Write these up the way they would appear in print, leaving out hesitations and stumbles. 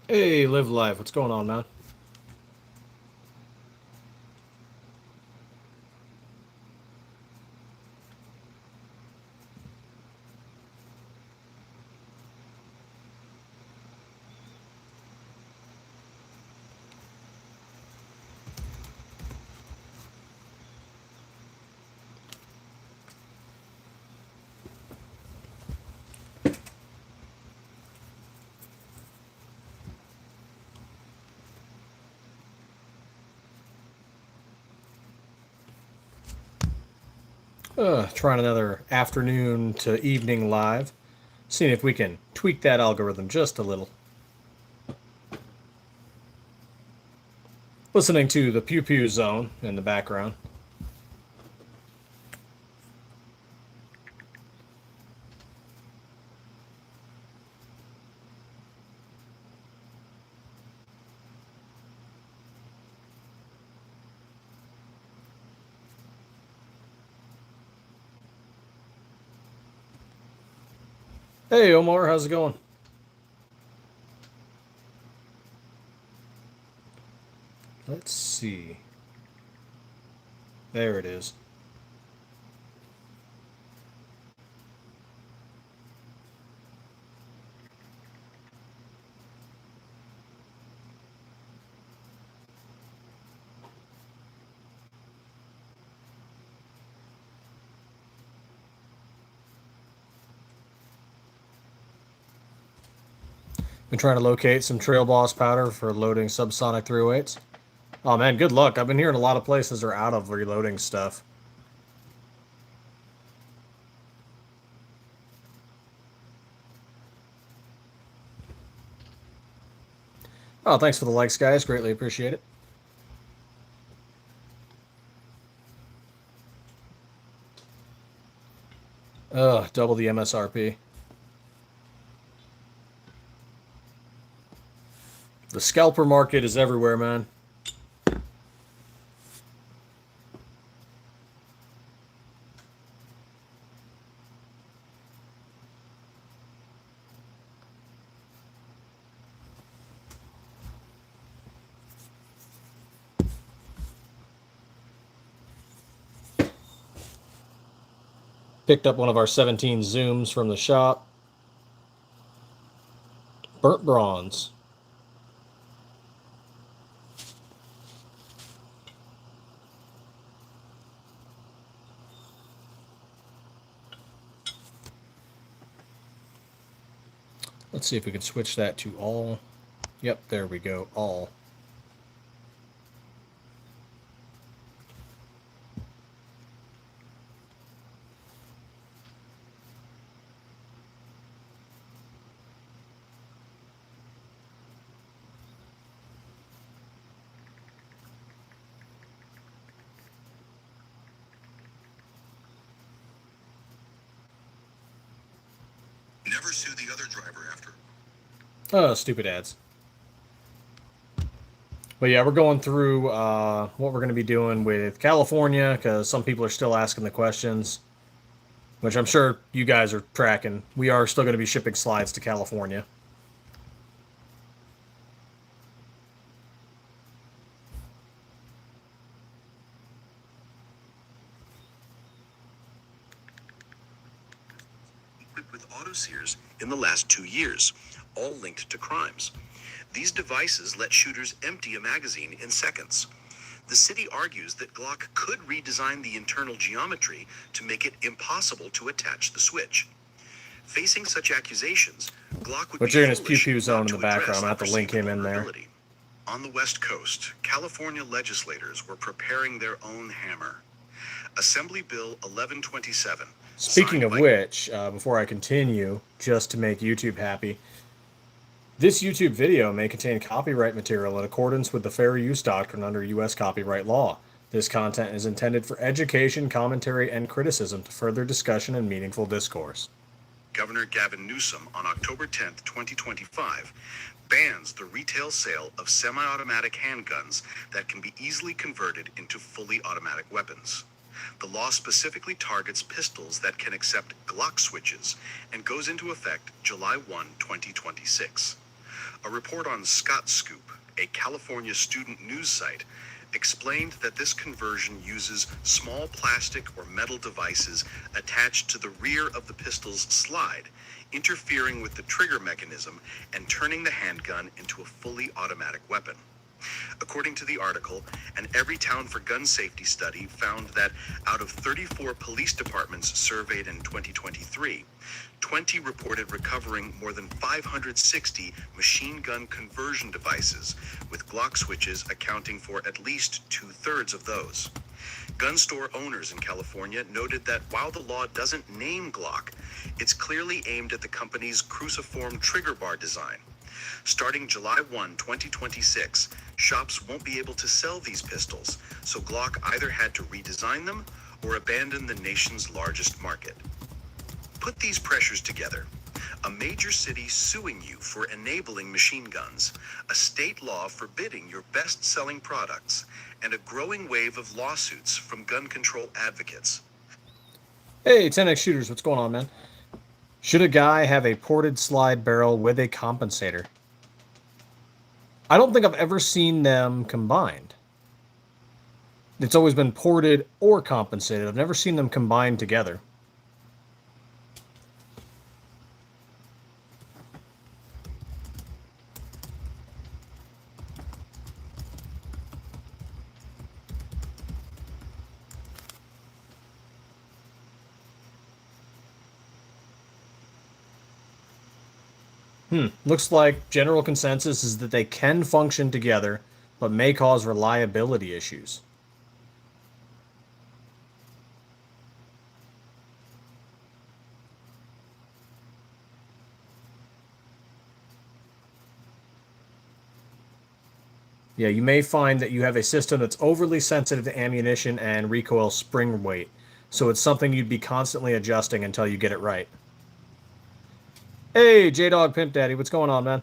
Hey, live life. What's going on, man? Trying another afternoon to evening live. Seeing if we can tweak that algorithm just a little. Listening to the Pew Pew Zone in the background. Hey, Omar, how's it going? Let's see. There it is. Been trying to locate some Trail Boss powder for loading subsonic 308s. Oh man, good luck. I've been hearing a lot of places are out of reloading stuff. Oh, thanks for the likes, guys. Greatly appreciate it. Double the MSRP. The scalper market is everywhere, man. Picked up one of our 17 Zooms from the shop. Burnt bronze. Let's see if we can switch that to all. Yep, there we go, all. Never sue the other driver after. Oh, stupid ads. But yeah, we're going through what we're going to be doing with California because some people are still asking the questions, which I'm sure you guys are tracking. We are still going to be shipping slides to California. Equipped with auto sears in the last 2 years, all linked to crimes. These devices let shooters empty a magazine in seconds. The city argues that Glock could redesign the internal geometry to make it impossible to attach the switch. Facing such accusations, Glock would But be you're in his foolish Pew Pew Zone not in to the background. address I'm the going to have to link perceived him in there. vulnerability. On the West Coast, California legislators were preparing their own hammer. Assembly Bill 1127. Speaking of which, before I continue, just to make YouTube happy, this YouTube video may contain copyright material in accordance with the fair use doctrine under U.S. copyright law. This content is intended for education, commentary, and criticism to further discussion and meaningful discourse. Governor Gavin Newsom on October 10, 2025, bans the retail sale of semi-automatic handguns that can be easily converted into fully automatic weapons. The law specifically targets pistols that can accept Glock switches and goes into effect July 1, 2026. A report on Scott Scoop, a California student news site, explained that this conversion uses small plastic or metal devices attached to the rear of the pistol's slide, interfering with the trigger mechanism and turning the handgun into a fully automatic weapon. According to the article, an Everytown for Gun Safety study found that out of 34 police departments surveyed in 2023, 20 reported recovering more than 560 machine gun conversion devices, with Glock switches accounting for at least 2/3 of those. Gun store owners in California noted that while the law doesn't name Glock, it's clearly aimed at the company's cruciform trigger bar design. Starting July 1, 2026, shops won't be able to sell these pistols, so Glock either had to redesign them or abandon the nation's largest market. Put these pressures together: a major city suing you for enabling machine guns, a state law forbidding your best-selling products, and a growing wave of lawsuits from gun control advocates. Hey, 10X Shooters, what's going on, man? Should a guy have a ported slide barrel with a compensator? I don't think I've ever seen them combined. It's always been ported or compensated. I've never seen them combined together. Looks like general consensus is that they can function together, but may cause reliability issues. Yeah, you may find that you have a system that's overly sensitive to ammunition and recoil spring weight, so it's something you'd be constantly adjusting until you get it right. Hey, J-Dog Pimp Daddy, what's going on, man?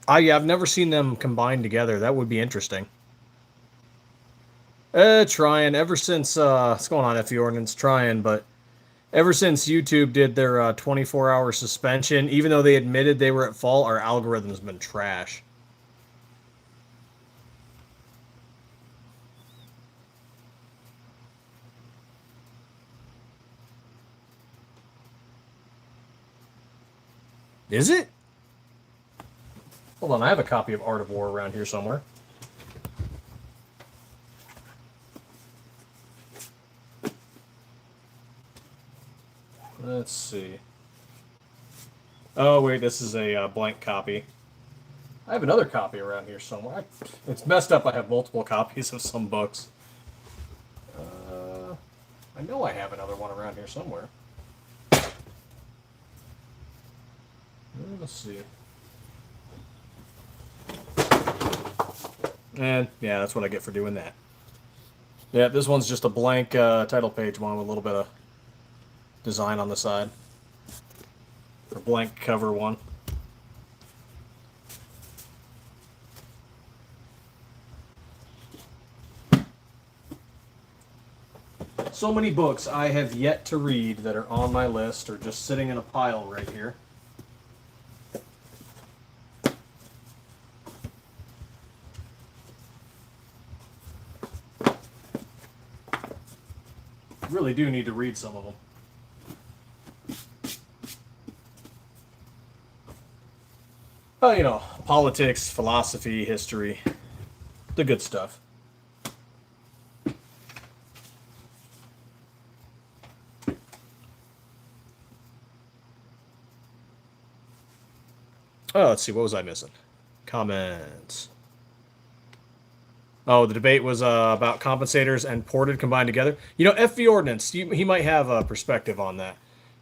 Yeah, I've never seen them combined together. That would be interesting. Trying. Ever since, what's going on, FE Ordnance? Trying, but ever since YouTube did their 24-hour suspension, even though they admitted they were at fault, our algorithm's been trash. Is it? Hold on, I have a copy of Art of War around here somewhere. Let's see. Oh, wait, this is a blank copy. I have another copy around here somewhere. It's messed up. I have multiple copies of some books. I know I have another one around here somewhere. Let's see. And yeah, that's what I get for doing that. Yeah, this one's just a blank title page one with a little bit of design on the side. Or blank cover one. So many books I have yet to read that are on my list or just sitting in a pile right here. Really do need to read some of them. Oh, you know, politics, philosophy, history, the good stuff. Oh, let's see, what was I missing? Comments. Oh, the debate was about compensators and ported combined together. You know, FV Ordnance, he might have a perspective on that.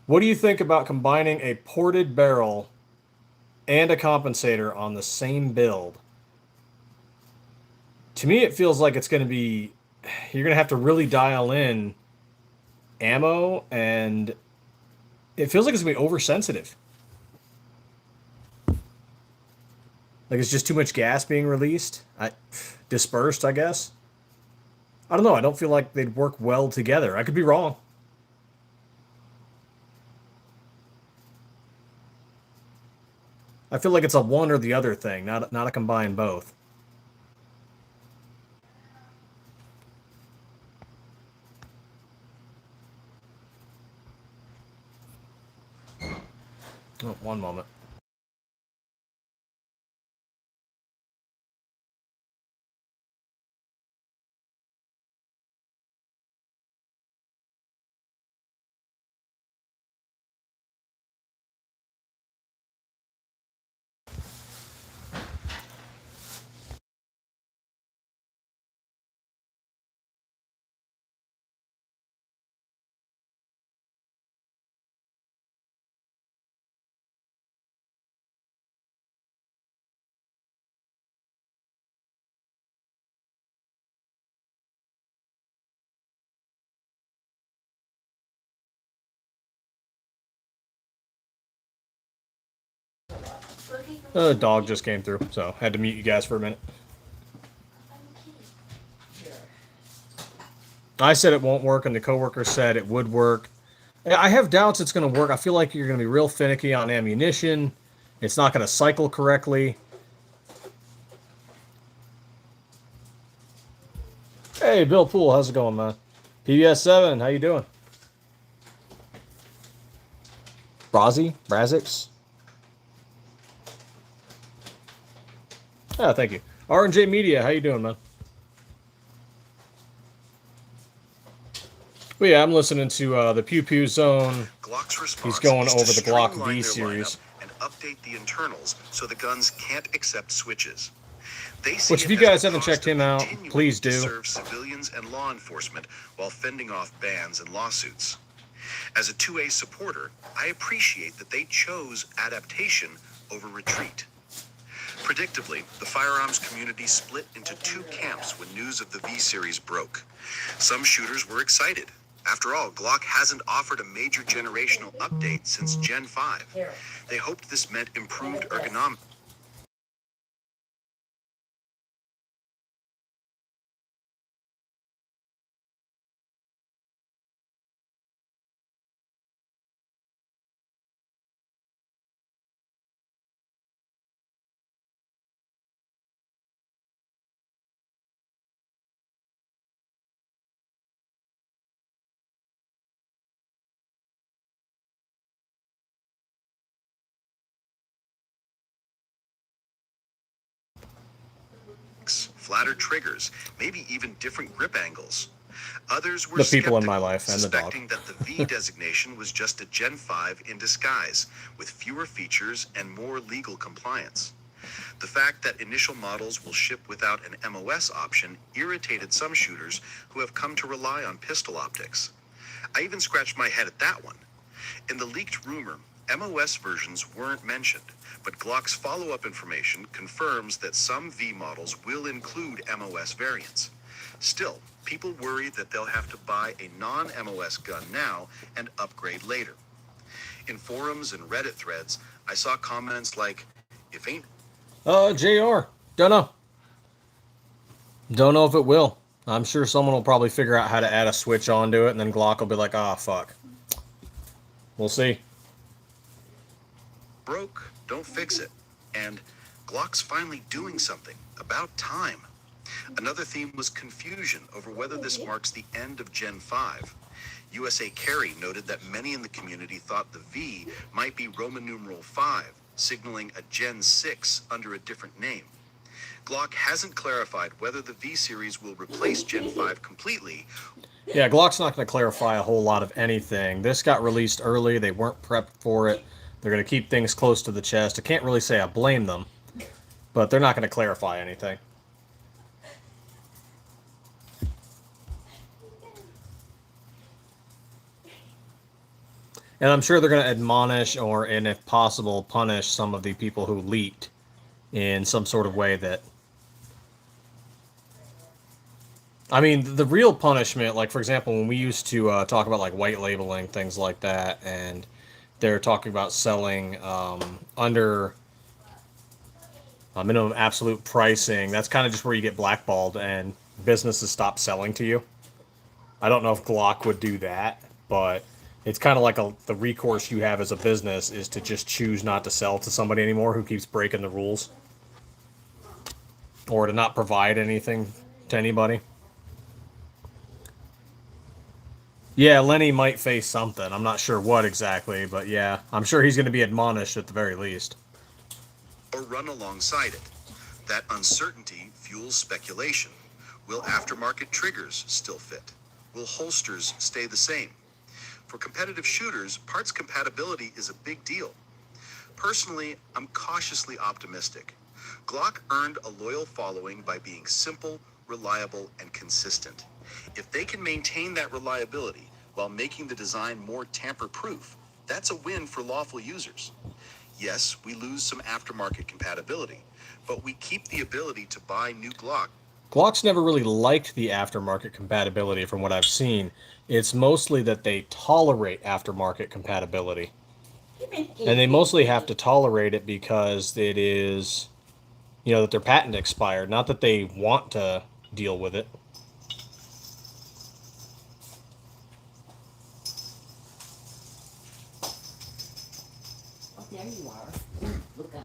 What do you think about combining a ported barrel and a compensator on the same build? To me, it feels like it's going to be... You're going to have to really dial in ammo, and it feels like it's going to be oversensitive. Like it's just too much gas being released. Dispersed, I guess. I don't know. I don't feel like they'd work well together. I could be wrong. I feel like it's a one or the other thing, not a combine both. Oh, one moment. The dog just came through, so had to mute you guys for a minute. I said it won't work, and the coworker said it would work. I have doubts it's going to work. I feel like you're going to be real finicky on ammunition. It's not going to cycle correctly. Hey, Bill Poole, how's it going, man? PBS7, how you doing? Brazix? Oh, thank you. R&J Media, how you doing, man? Well, yeah, I'm listening to the Pew Pew Zone. He's going over the Glock V-Series. And update the internals so the guns can't accept switches. Which, if you guys haven't checked him out, please do. Serve civilians and law enforcement while fending off bans and lawsuits. As a 2A supporter, I appreciate that they chose adaptation over retreat. Predictably, the firearms community split into two camps when news of the V-Series broke. Some shooters were excited. After all, Glock hasn't offered a major generational update since Gen 5. They hoped this meant improved ergonomics. Flatter triggers, maybe even different grip angles. Others were the people in my life and the dog. Suspecting that the V designation was just a Gen 5 in disguise, with fewer features and more legal compliance. The fact that initial models will ship without an MOS option irritated some shooters who have come to rely on pistol optics. I even scratched my head at that one. In the leaked rumor, MOS versions weren't mentioned, but Glock's follow-up information confirms that some V models will include MOS variants. Still, people worry that they'll have to buy a non-MOS gun now and upgrade later. In forums and Reddit threads, I saw comments like, if ain't... JR, don't know. Don't know if it will. I'm sure someone will probably figure out how to add a switch onto it, and then Glock will be like, ah, fuck. We'll see. Broke, don't fix it. And Glock's finally doing something. About time. Another theme was confusion over whether this marks the end of Gen 5. USA Carry noted that many in the community thought the V might be Roman numeral 5, signaling a Gen 6 under a different name. Glock hasn't clarified whether the V-Series will replace Gen 5 completely. Yeah, Glock's not going to clarify a whole lot of anything. This got released early. They weren't prepped for it. They're going to keep things close to the chest. I can't really say I blame them, but they're not going to clarify anything. And I'm sure they're going to admonish or, and if possible, punish some of the people who leaked in some sort of way that... I mean, the real punishment, like, for example, when we used to talk about, like, white labeling, things like that, and they're talking about selling under minimum absolute pricing, that's kind of just where you get blackballed and businesses stop selling to you. I don't know if Glock would do that, but It's kind of like the recourse you have as a business is to just choose not to sell to somebody anymore who keeps breaking the rules, or to not provide anything to anybody. Yeah, Lenny might face something. I'm not sure what exactly, but yeah, I'm sure he's going to be admonished at the very least. Or run alongside it. That uncertainty fuels speculation. Will aftermarket triggers still fit? Will holsters stay the same? For competitive shooters, parts compatibility is a big deal. Personally, I'm cautiously optimistic. Glock earned a loyal following by being simple, reliable, and consistent. If they can maintain that reliability while making the design more tamper-proof, that's a win for lawful users. Yes, we lose some aftermarket compatibility, but we keep the ability to buy new Glock. Glock's never really liked the aftermarket compatibility from what I've seen. It's mostly that they tolerate aftermarket compatibility. And they mostly have to tolerate it because it is, that their patent expired, not that they want to deal with it. Oh, there you are. Look up.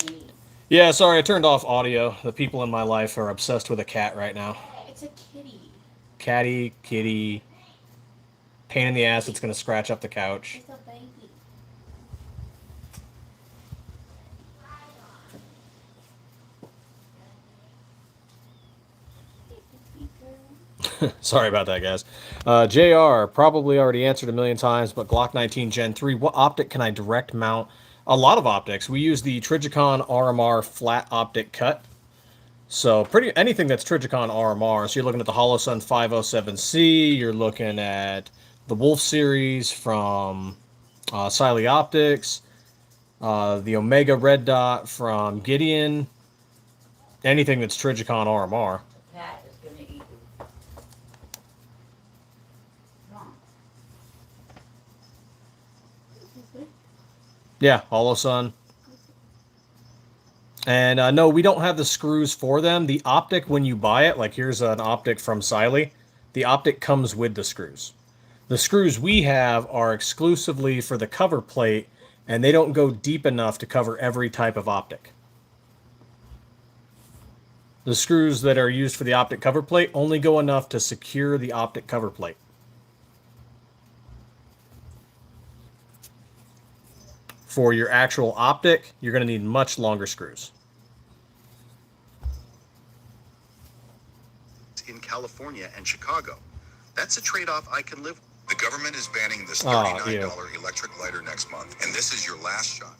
Me. Yeah, sorry, I turned off audio. The people in my life are obsessed with a cat right now. It's a kitty. Catty, kitty, pain in the ass that's going to scratch up the couch. It's a baby. Sorry about that, guys. JR probably already answered a million times, but Glock 19 Gen 3, what optic can I direct mount? A lot of optics. We use the Trijicon RMR flat optic cut. So pretty anything that's Trijicon RMR. So you're looking at the Holosun 507C. You're looking at the Wolf series from Siley Optics. The Omega Red Dot from Gideon. Anything that's Trijicon RMR. Cat is gonna eat you. Come on. Yeah, Holosun. And no, we don't have the screws for them. The optic, when you buy it, like here's an optic from Siley, the optic comes with the screws. The screws we have are exclusively for the cover plate, and they don't go deep enough to cover every type of optic. The screws that are used for the optic cover plate only go enough to secure the optic cover plate. For your actual optic, you're going to need much longer screws. In California and Chicago. That's a trade-off I can live with. The government is banning this Oh, $39 electric lighter next month, and this is your last shot.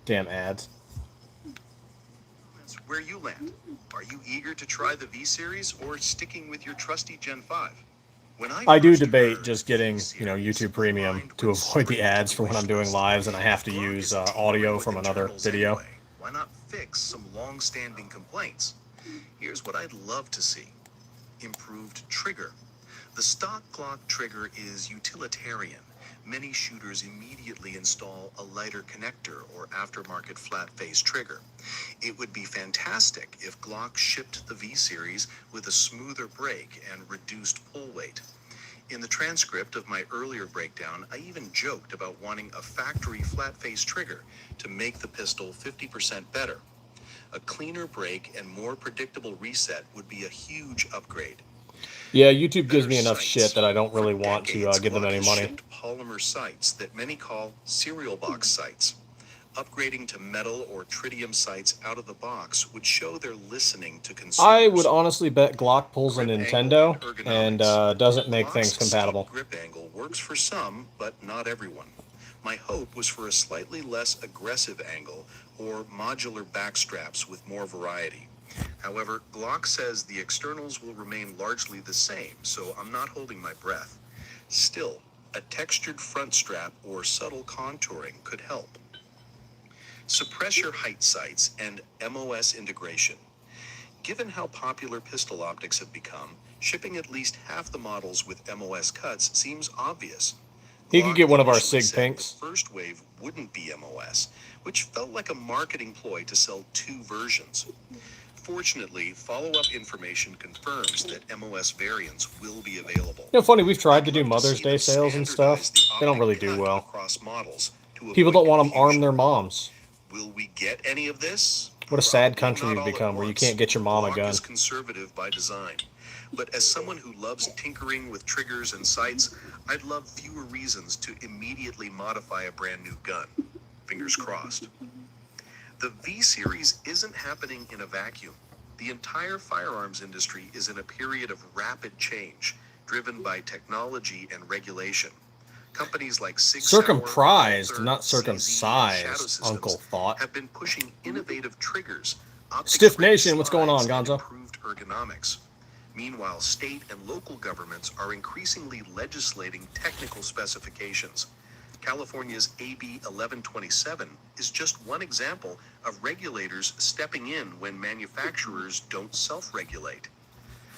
Damn ads. That's where you land. Are you eager to try the V-Series or sticking with your trusty Gen 5? When I do first debate heard just getting, V-Series, YouTube Premium mind to went avoid the straight ads to for when I'm doing wishlist. lives and I have to Glock use is tinkering audio with from another internals video. anyway. Why not fix some long-standing complaints? Here's what I'd love to see. improved trigger. The stock Glock trigger is utilitarian. Many shooters immediately install a lighter connector or aftermarket flat-face trigger. It would be fantastic if Glock shipped the V-Series with a smoother break and reduced pull weight. In the transcript of my earlier breakdown, I even joked about wanting a factory flat-face trigger to make the pistol 50% better. A cleaner break and more predictable reset would be a huge upgrade. Yeah, YouTube gives me Better enough sights. shit that I don't really For want to decades, give them Glock any has money. shipped polymer sights that many call cereal box sights. Upgrading to metal or tritium sights out of the box would show they're listening to consumers. I would honestly bet Glock pulls a Grip Nintendo angle and ergonomics. doesn't make Glock's things compatible. steep grip angle works for some, but not everyone. My hope was for a slightly less aggressive angle or modular back straps with more variety. However, Glock says the externals will remain largely the same, so I'm not holding my breath. Still, a textured front strap or subtle contouring could help. Suppress your height sights and MOS integration. Given how popular pistol optics have become, shipping at least half the models with MOS cuts seems obvious. He could get one of our initially SIG said pinks. The first wave wouldn't be MOS, which felt like a marketing ploy to sell two versions. Fortunately, follow-up information confirms that MOS variants will be available. You know, funny, we've tried to I'd do love Mother's see Day them sales and stuff. standardize the They don't optic really do cut well. across models to People don't avoid want to arm confusion. their moms. Will we get any of this? What a sad Probably country not we've all at become where you once. can't get your mom a Glock gun. is conservative by design. But as someone who loves tinkering with triggers and sights, I'd love fewer reasons to immediately modify a brand new gun. Fingers crossed. The V-Series isn't happening in a vacuum. The entire firearms industry is in a period of rapid change, driven by technology and regulation. Companies like Sig Sauer, Circumprised, Walther, not CZ, and Shadow circumcised, Systems Uncle thought. have been pushing innovative triggers, optic Stiff frame Nation, what's going on, slides, and Gonzo? improved ergonomics. Meanwhile, state and local governments are increasingly legislating technical specifications. California's AB 1127 is just one example of regulators stepping in when manufacturers don't self-regulate.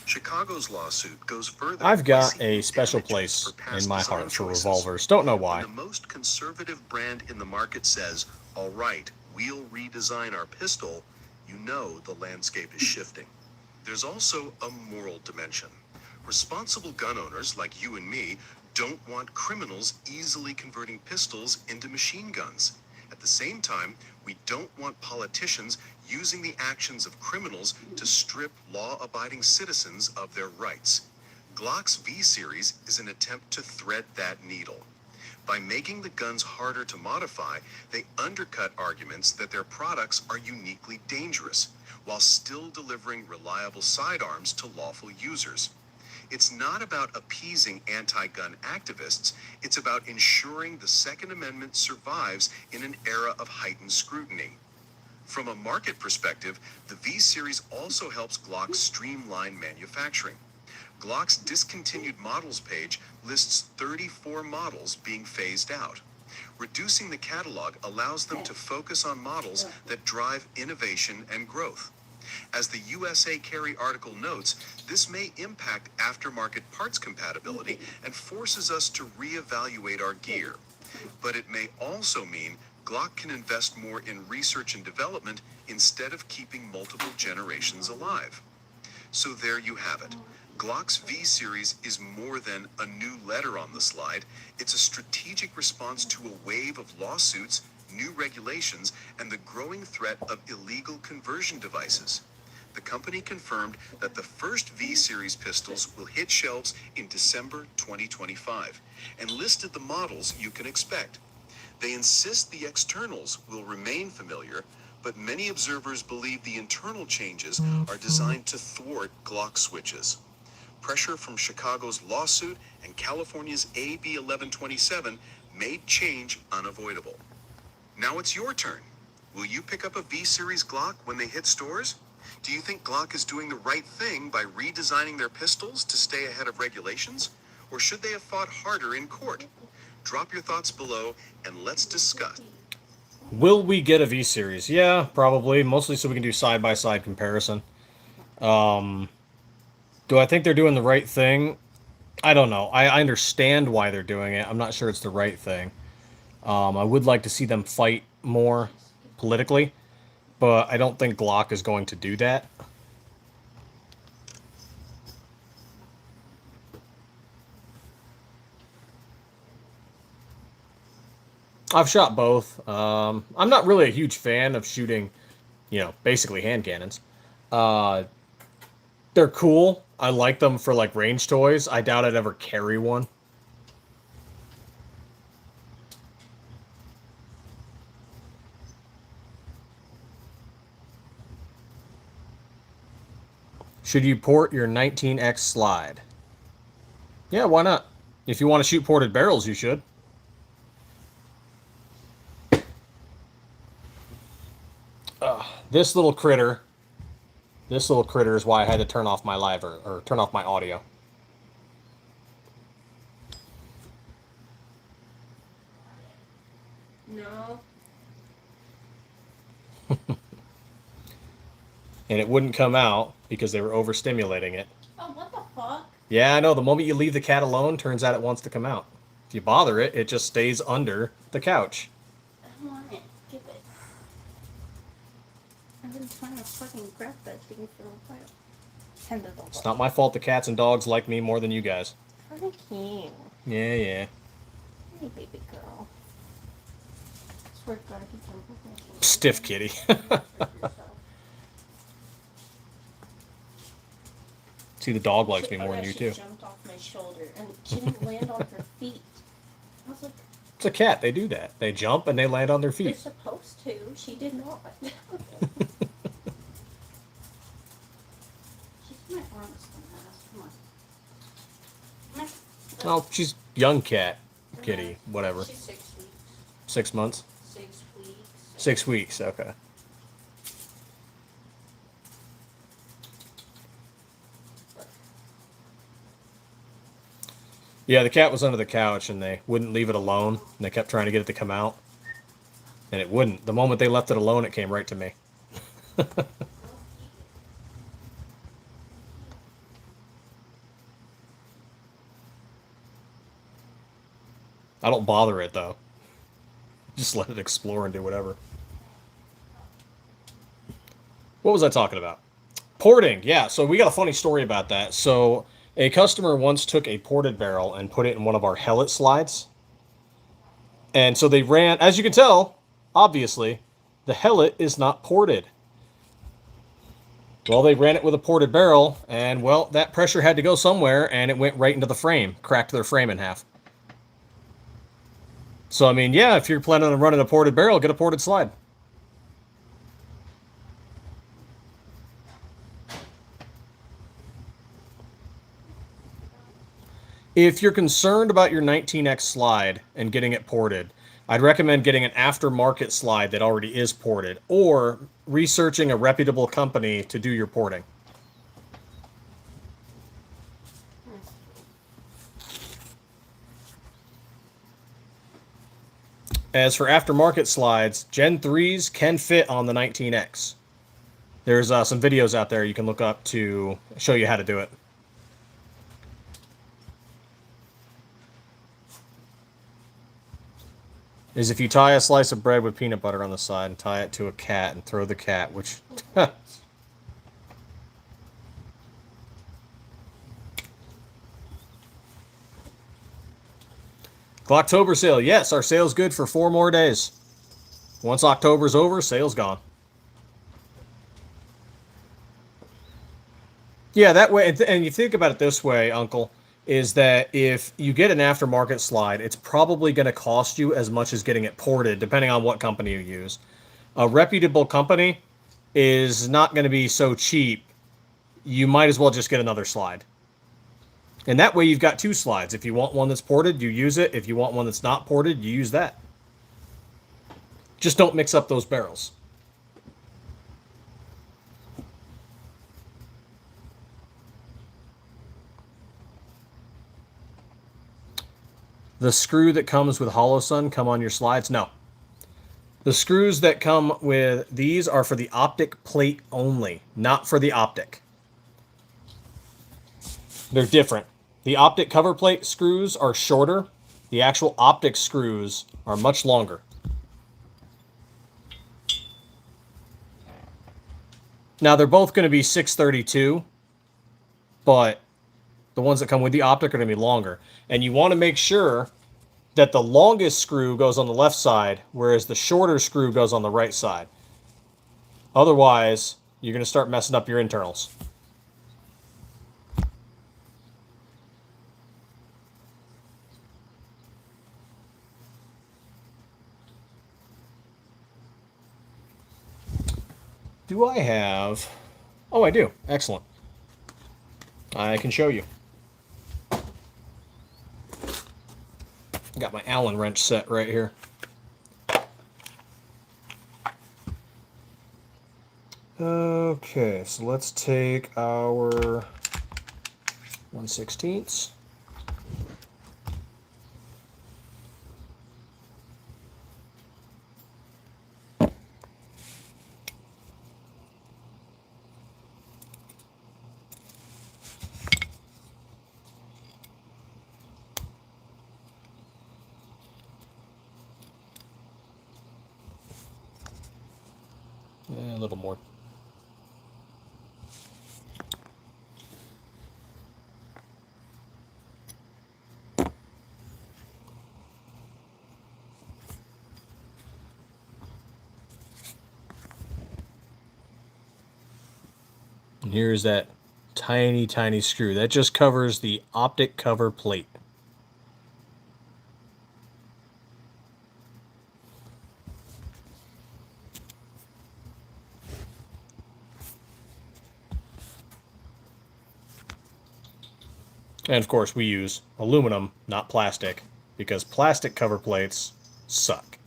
Chicago's lawsuit goes further. I've by got seeking a special damages place for past in my design heart for choices. revolvers. Don't know why. When the most conservative brand in the market says, all right, we'll redesign our pistol, you know the landscape is shifting. There's also a moral dimension. Responsible gun owners like you and me don't want criminals easily converting pistols into machine guns. At the same time, we don't want politicians using the actions of criminals to strip law-abiding citizens of their rights. Glock's V-Series is an attempt to thread that needle. By making the guns harder to modify, they undercut arguments that their products are uniquely dangerous, while still delivering reliable sidearms to lawful users. It's not about appeasing anti-gun activists, it's about ensuring the Second Amendment survives in an era of heightened scrutiny. From a market perspective, the V-Series also helps Glock streamline manufacturing. Glock's discontinued models page lists 34 models being phased out. Reducing the catalog allows them to focus on models that drive innovation and growth. As the USA Carry article notes, this may impact aftermarket parts compatibility and forces us to reevaluate our gear. But it may also mean Glock can invest more in research and development instead of keeping multiple generations alive. So there you have it. Glock's V-Series is more than a new letter on the slide. It's a strategic response to a wave of lawsuits, new regulations, and the growing threat of illegal conversion devices. The company confirmed that the first V-Series pistols will hit shelves in December 2025 and listed the models you can expect. They insist the externals will remain familiar, but many observers believe the internal changes are designed to thwart Glock switches. Pressure from Chicago's lawsuit and California's AB 1127 made change unavoidable. Now it's your turn. Will you pick up a V-Series Glock when they hit stores? Do you think Glock is doing the right thing by redesigning their pistols to stay ahead of regulations? Or should they have fought harder in court? Drop your thoughts below and let's discuss. Will we get a V-Series? Yeah, probably. Mostly so we can do side-by-side comparison. Don't Do I think they're doing the right thing? I don't know. I understand why they're doing it. I'm not sure it's the right thing. I would like to see them fight more politically, but I don't think Glock is going to do that. I've shot both. I'm not really a huge fan of shooting, basically hand cannons. They're cool. I like them for like range toys. I doubt I'd ever carry one. Should you port your 19X slide? Yeah, why not? If you want to shoot ported barrels, you should. This little critter is why I had to turn off my live or turn off my audio. No. And it wouldn't come out because they were overstimulating it. Oh, what the fuck? Yeah, I know. The moment you leave the cat alone, turns out it wants to come out. If you bother it, it just stays under the couch. I don't want it. Give it. I've been trying to fucking grab that thing for a while. It's not my fault the cats and dogs like me more than you guys. Thank you. Yeah, yeah. Hey, baby girl. I swear to God, if you jump over me. Stiff kitty. See, the dog likes me more than you, too. She jumped off my shoulder, and she didn't land on her feet. I was like... It's a cat. They do that. They jump and they land on their They're feet. supposed to. She did not. She's my arms on Come on. Oh, she's young cat, kitty, whatever. She's 6 weeks. 6 months? 6 weeks. 6 weeks, okay. Yeah, the cat was under the couch, and they wouldn't leave it alone, and they kept trying to get it to come out, and it wouldn't. The moment they left it alone, it came right to me. I don't bother it, though. Just let it explore and do whatever. What was I talking about? Porting, yeah, so we got a funny story about that. So a customer once took a ported barrel and put it in one of our hellet slides. And so they ran, as you can tell, obviously, the hellet is not ported. Well, they ran it with a ported barrel, and, well, that pressure had to go somewhere, and it went right into the frame, cracked their frame in half. So, I mean, yeah, if you're planning on running a ported barrel, get a ported slide. If you're concerned about your 19X slide and getting it ported, I'd recommend getting an aftermarket slide that already is ported, or researching a reputable company to do your porting. As for aftermarket slides, Gen 3s can fit on the 19X. There's some videos out there you can look up to show you how to do it. Is if you tie a slice of bread with peanut butter on the side and tie it to a cat and throw the cat, which... Glocktober sale. Yes, our sale's good for 4 more days. Once October's over, sale's gone. Yeah, that way, and you think about it this way, Uncle, is that if you get an aftermarket slide, it's probably going to cost you as much as getting it ported, depending on what company you use. A reputable company is not going to be so cheap. You might as well just get another slide. And that way you've got 2 slides. If you want one that's ported, you use it. If you want one that's not ported, you use that. Just don't mix up those barrels. The screw that comes with Hollow Sun come on your slides? No. The screws that come with these are for the optic plate only, not for the optic. They're different. The optic cover plate screws are shorter. The actual optic screws are much longer. Now, they're both going to be 632, but the ones that come with the optic are going to be longer. And you want to make sure that the longest screw goes on the left side, whereas the shorter screw goes on the right side. Otherwise, you're going to start messing up your internals. Do I have... Oh, I do. Excellent. I can show you. Got my Allen wrench set right here. Okay, so let's take our 1/16. A little more. And here's that tiny, tiny screw. That just covers the optic cover plate. And of course, we use aluminum, not plastic, because plastic cover plates suck.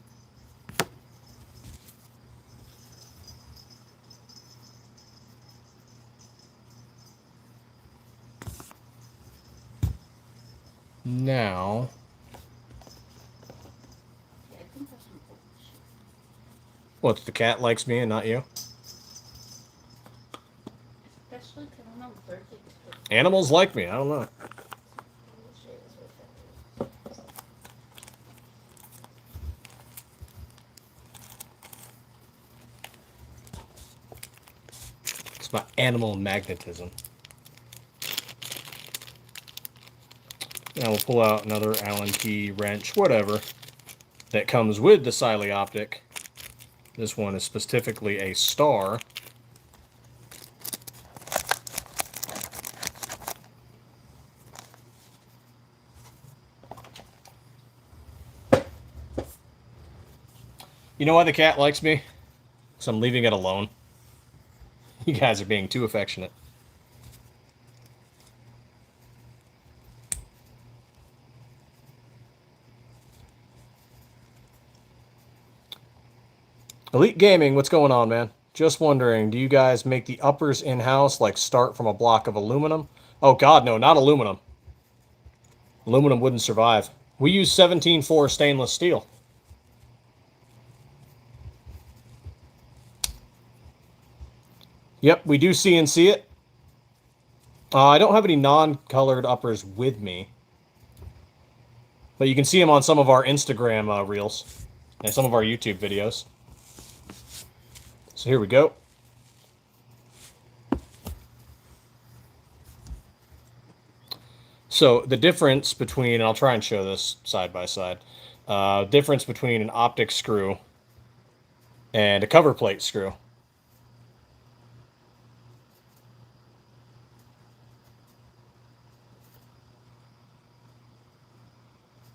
Now, Yeah, I think that's some bullshit. what, the cat likes me and not you? Especially because I'm allergic to Animals like me, I don't know. bullshit is what that is. It's my animal magnetism. Now we'll pull out another Allen key, wrench, whatever, that comes with the Siley optic. This one is specifically a star. You know why the cat likes me? Because I'm leaving it alone. You guys are being too affectionate. Elite Gaming, what's going on, man? Just wondering, do you guys make the uppers in-house, like start from a block of aluminum? Oh god, no, not aluminum. Aluminum wouldn't survive. We use 17-4 stainless steel. Yep, we do CNC it. I don't have any non-colored uppers with me. But you can see them on some of our Instagram reels and some of our YouTube videos. So here we go. So the difference between, and I'll try and show this side by side, difference between an optic screw and a cover plate screw.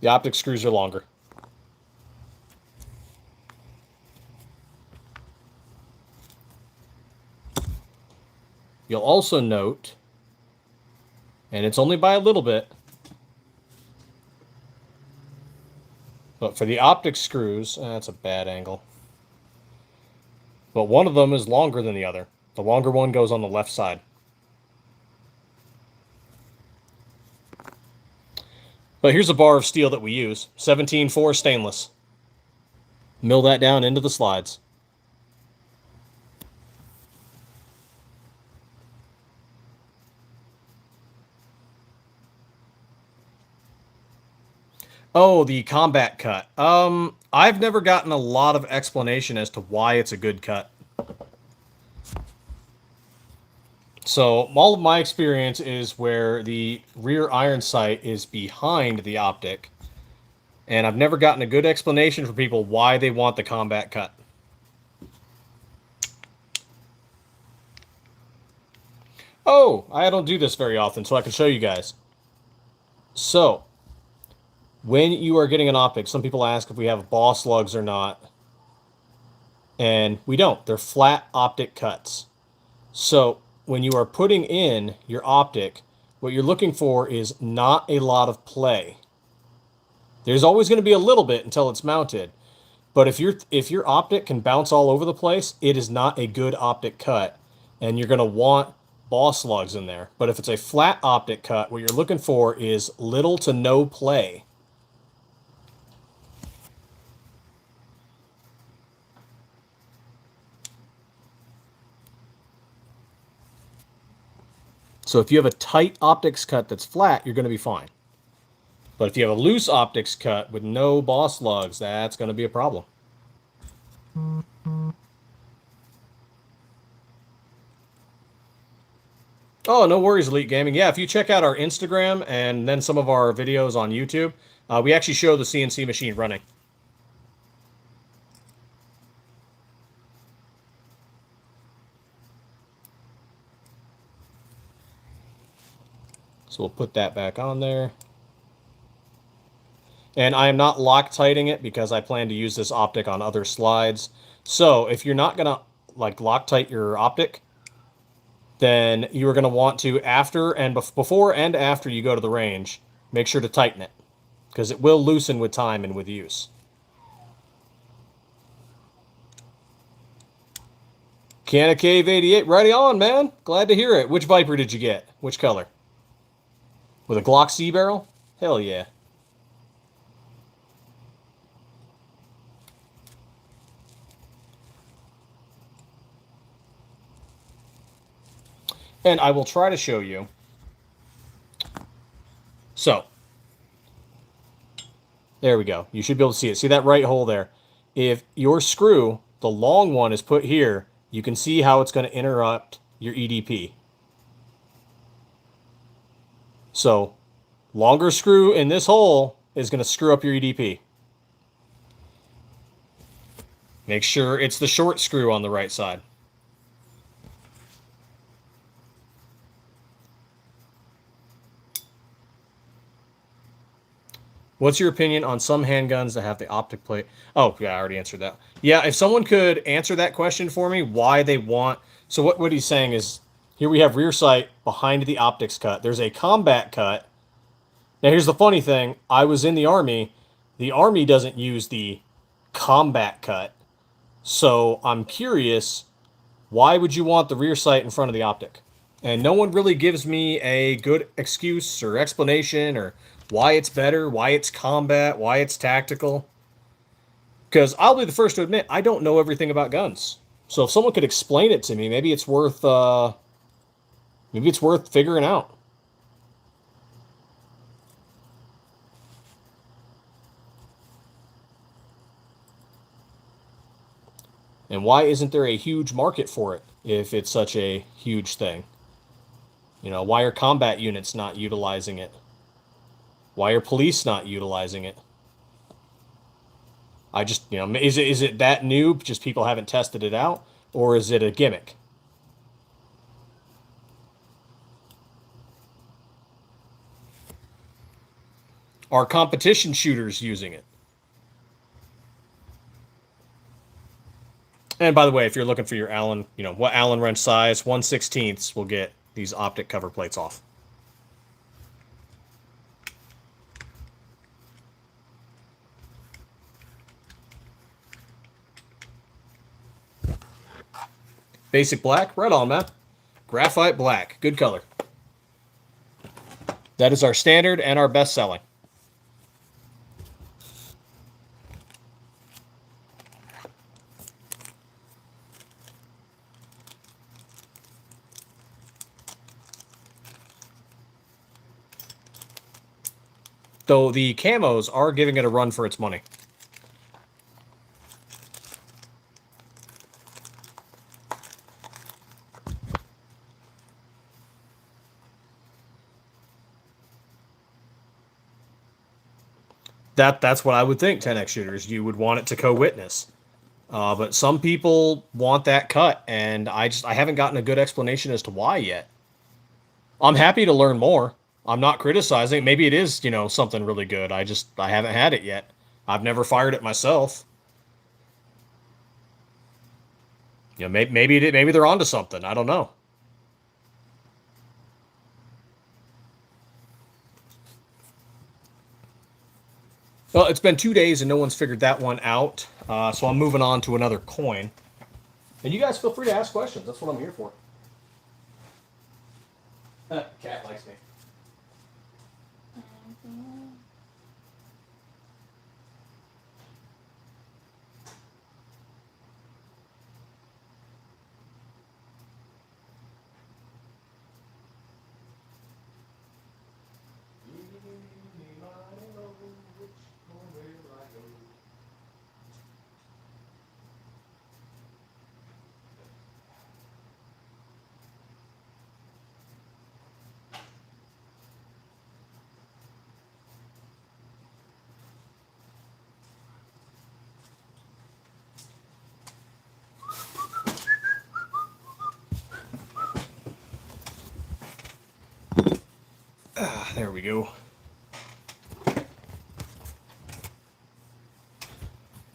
The optic screws are longer. You'll also note, and it's only by a little bit, but for the optic screws, that's a bad angle. But one of them is longer than the other. The longer one goes on the left side. But here's a bar of steel that we use. 17-4 stainless. Mill that down into the slides. Oh, the combat cut. I've never gotten a lot of explanation as to why it's a good cut. So all of my experience is where the rear iron sight is behind the optic, and I've never gotten a good explanation for people why they want the combat cut. Oh, I don't do this very often, so I can show you guys. So, when you are getting an optic, some people ask if we have boss lugs or not, and we don't. They're flat optic cuts. So, when you are putting in your optic, what you're looking for is not a lot of play. There's always going to be a little bit until it's mounted. But if your optic can bounce all over the place, it is not a good optic cut, and you're going to want boss lugs in there. But if it's a flat optic cut, what you're looking for is little to no play. So if you have a tight optics cut that's flat, you're going to be fine. But if you have a loose optics cut with no boss lugs, that's going to be a problem. Oh, no worries, Elite Gaming. Yeah, if you check out our Instagram and then some of our videos on YouTube, we actually show the CNC machine running. So we'll put that back on there. And I am not Loctiting it because I plan to use this optic on other slides. So if you're not going to like Loctite your optic, then you are going to want to, before and after you go to the range, make sure to tighten it, because it will loosen with time and with use. Canna Cave 88, righty on, man. Glad to hear it. Which Viper did you get? Which color? With a Glock C barrel? Hell yeah. And I will try to show you. So, there we go. You should be able to see it. See that right hole there? If your screw, the long one, is put here, you can see how it's going to interrupt your EDP. So, longer screw in this hole is going to screw up your EDP. Make sure it's the short screw on the right side. What's your opinion on some handguns that have the optic plate? Oh, yeah, I already answered that. Yeah, if someone could answer that question for me, why they want... So what he's saying is, here we have rear sight behind the optics cut. There's a combat cut. Now, here's the funny thing. I was in the Army. The Army doesn't use the combat cut. So I'm curious, why would you want the rear sight in front of the optic? And no one really gives me a good excuse or explanation or why it's better, why it's combat, why it's tactical. Because I'll be the first to admit, I don't know everything about guns. So if someone could explain it to me, maybe it's worth figuring out. And why isn't there a huge market for it if it's such a huge thing? You know, why are combat units not utilizing it? Why are police not utilizing it? I just, you know, is it that new, just people haven't tested it out? Or is it a gimmick? Are competition shooters using it? And by the way, if you're looking for your Allen, you know, what Allen wrench size, 1/16 will get these optic cover plates off. Basic black, right on, man. Graphite black, good color. That is our standard and our best selling. Though the camos are giving it a run for its money. That's what I would think, 10x shooters. You would want it to co-witness. But some people want that cut, and I haven't gotten a good explanation as to why yet. I'm happy to learn more. I'm not criticizing. Maybe it is, something really good. I haven't had it yet. I've never fired it myself. Maybe they're onto something. I don't know. Well, it's been 2 days and no one's figured that one out. So I'm moving on to another coin. And you guys feel free to ask questions. That's what I'm here for. Cat likes me. There we go.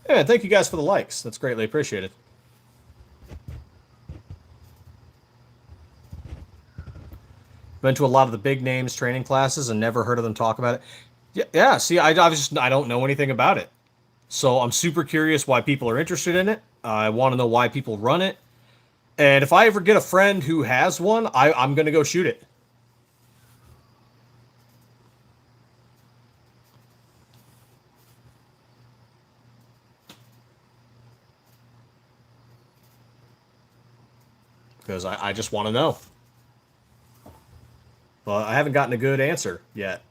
Yeah, thank you guys for the likes. That's greatly appreciated. Been to a lot of the big names training classes and never heard of them talk about it. Yeah. See, I don't know anything about it, so I'm super curious why people are interested in it. I want to know why people run it, and if I ever get a friend who has one, I'm gonna go shoot it. Because I just want to know. Well, I haven't gotten a good answer yet.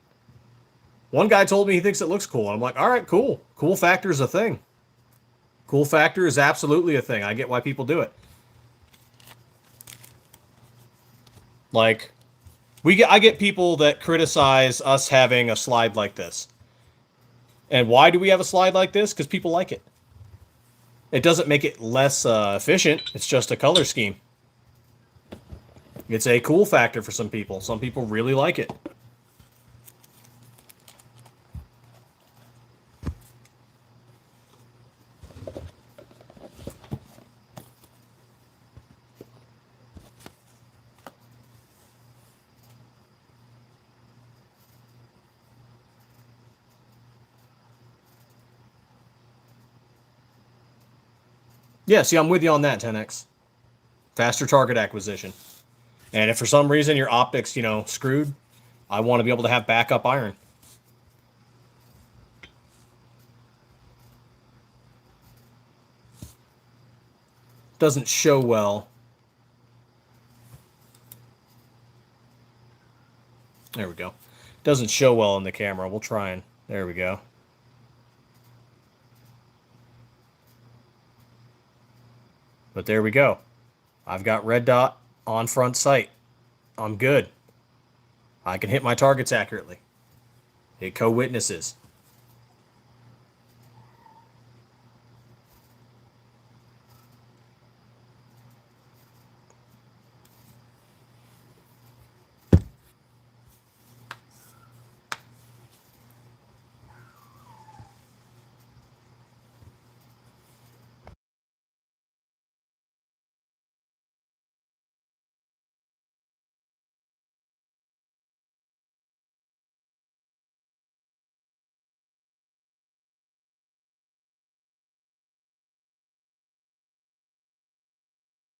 One guy told me he thinks it looks cool. I'm like, all right, cool. Cool factor is a thing. Cool factor is absolutely a thing. I get why people do it. Like, I get people that criticize us having a slide like this. And why do we have a slide like this? Because people like it. It doesn't make it less efficient. It's just a color scheme. It's a cool factor for some people. Some people really like it. Yeah, see, I'm with you on that, 10x. Faster target acquisition. And if for some reason your optics, screwed, I want to be able to have backup iron. Doesn't show well. There we go. Doesn't show well in the camera. We'll try and... There we go. But there we go. I've got red dot on front sight. I'm good. I can hit my targets accurately. It co-witnesses.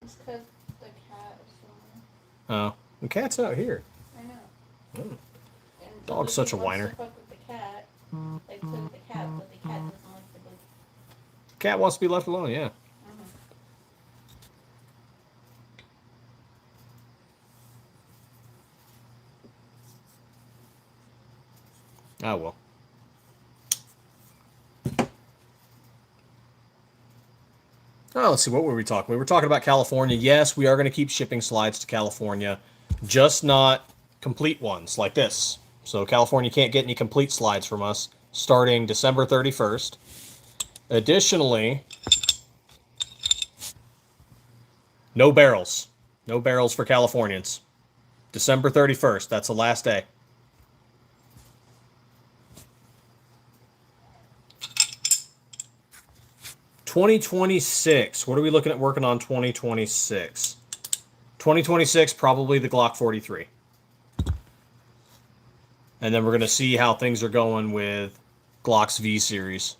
It's because the cat is somewhere. Oh, the cat's out here. I know. Oh. And Dog's such a whiner. Wants to fuck with the cat. They took the cat, but the cat doesn't like the boogie. Cat wants to be left alone, yeah. Oh, well. Oh, let's see. What were we talking? We were talking about California. Yes, we are going to keep shipping slides to California, just not complete ones like this. So California can't get any complete slides from us starting December 31st. Additionally, no barrels. No barrels for Californians. December 31st. That's the last day. $2026. What are we looking at working on 2026? 2026, probably the Glock 43. And then we're going to see how things are going with Glock's V-Series.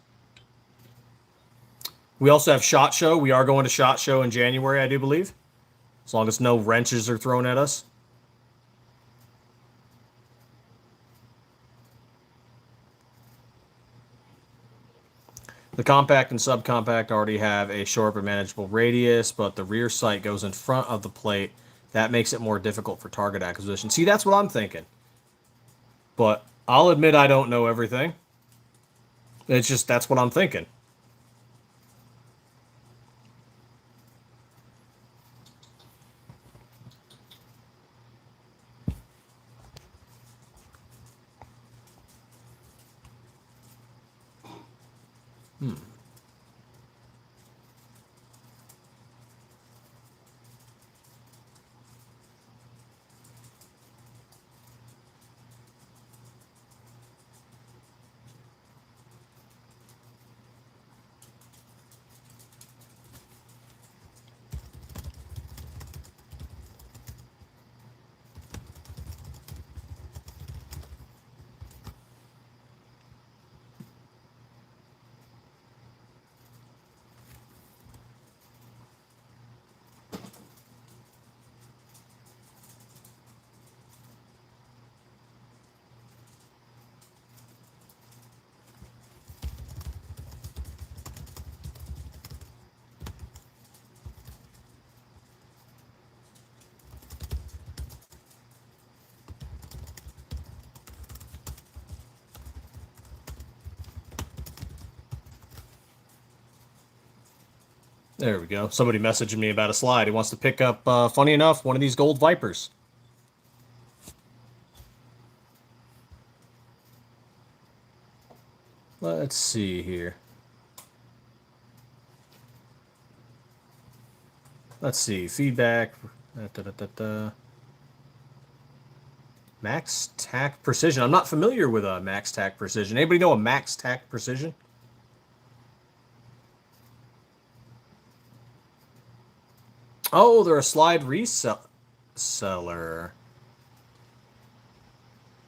We also have SHOT Show. We are going to SHOT Show in January, I do believe. As long as no wrenches are thrown at us. The compact and subcompact already have a short but manageable radius, but the rear sight goes in front of the plate. That makes it more difficult for target acquisition. See, that's what I'm thinking. But I'll admit I don't know everything. It's just, that's what I'm thinking. There we go. Somebody messaging me about a slide. He wants to pick up, funny enough, one of these gold Vipers. Let's see here. Let's see. Feedback. Max Tac Precision. I'm not familiar with a Max Tac Precision. Anybody know a Max Tac Precision? Oh, they're a slide reseller.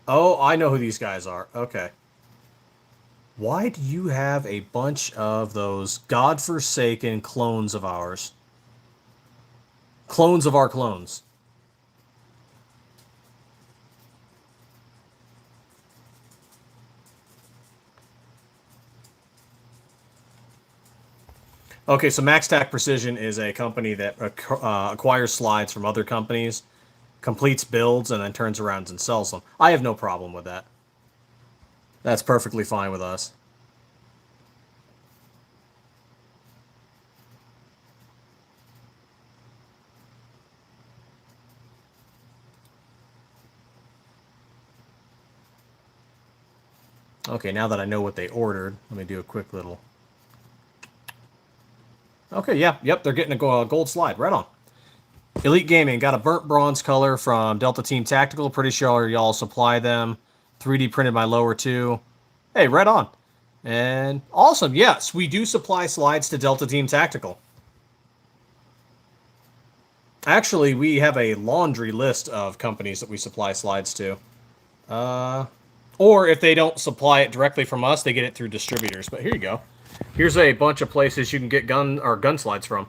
Oh, I know who these guys are. Okay. Why do you have a bunch of those godforsaken clones of ours? Clones of our clones. Okay, so MaxTac Precision is a company that acquires slides from other companies, completes builds, and then turns around and sells them. I have no problem with that. That's perfectly fine with us. Okay, now that I know what they ordered, let me do a quick little... Okay, yeah, yep, they're getting a gold slide. Right on. Elite Gaming got a burnt bronze color from Delta Team Tactical. Pretty sure y'all supply them. 3D printed my lower two. Hey, right on. And awesome. Yes, we do supply slides to Delta Team Tactical. Actually, we have a laundry list of companies that we supply slides to. Or if they don't supply it directly from us, they get it through distributors. But here you go. Here's a bunch of places you can get gun slides from.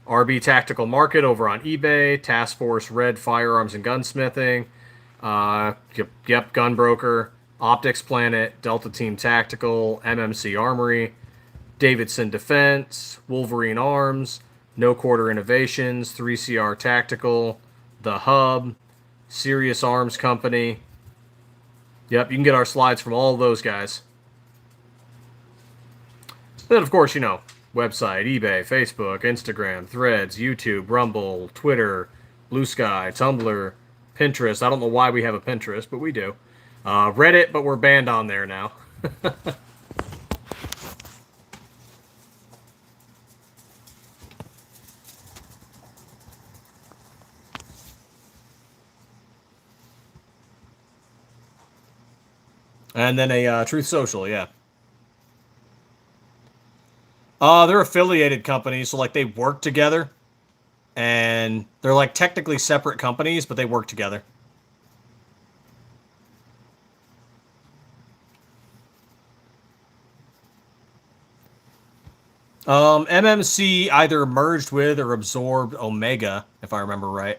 RB Tactical Market over on eBay, Task Force Red Firearms and Gunsmithing, yep, Gunbroker, Optics Planet, Delta Team Tactical, MMC Armory, Davidson Defense, Wolverine Arms, No Quarter Innovations, 3CR Tactical, The Hub, Sirius Arms Company. Yep, you can get our slides from all of those guys. Then, of course, you know, website, eBay, Facebook, Instagram, Threads, YouTube, Rumble, Twitter, Blue Sky, Tumblr, Pinterest. I don't know why we have a Pinterest, but we do. Reddit, but we're banned on there now. And then a Truth Social, yeah. They're affiliated companies, so like they work together, and they're like technically separate companies, but they work together. MMC either merged with or absorbed Omega, if I remember right.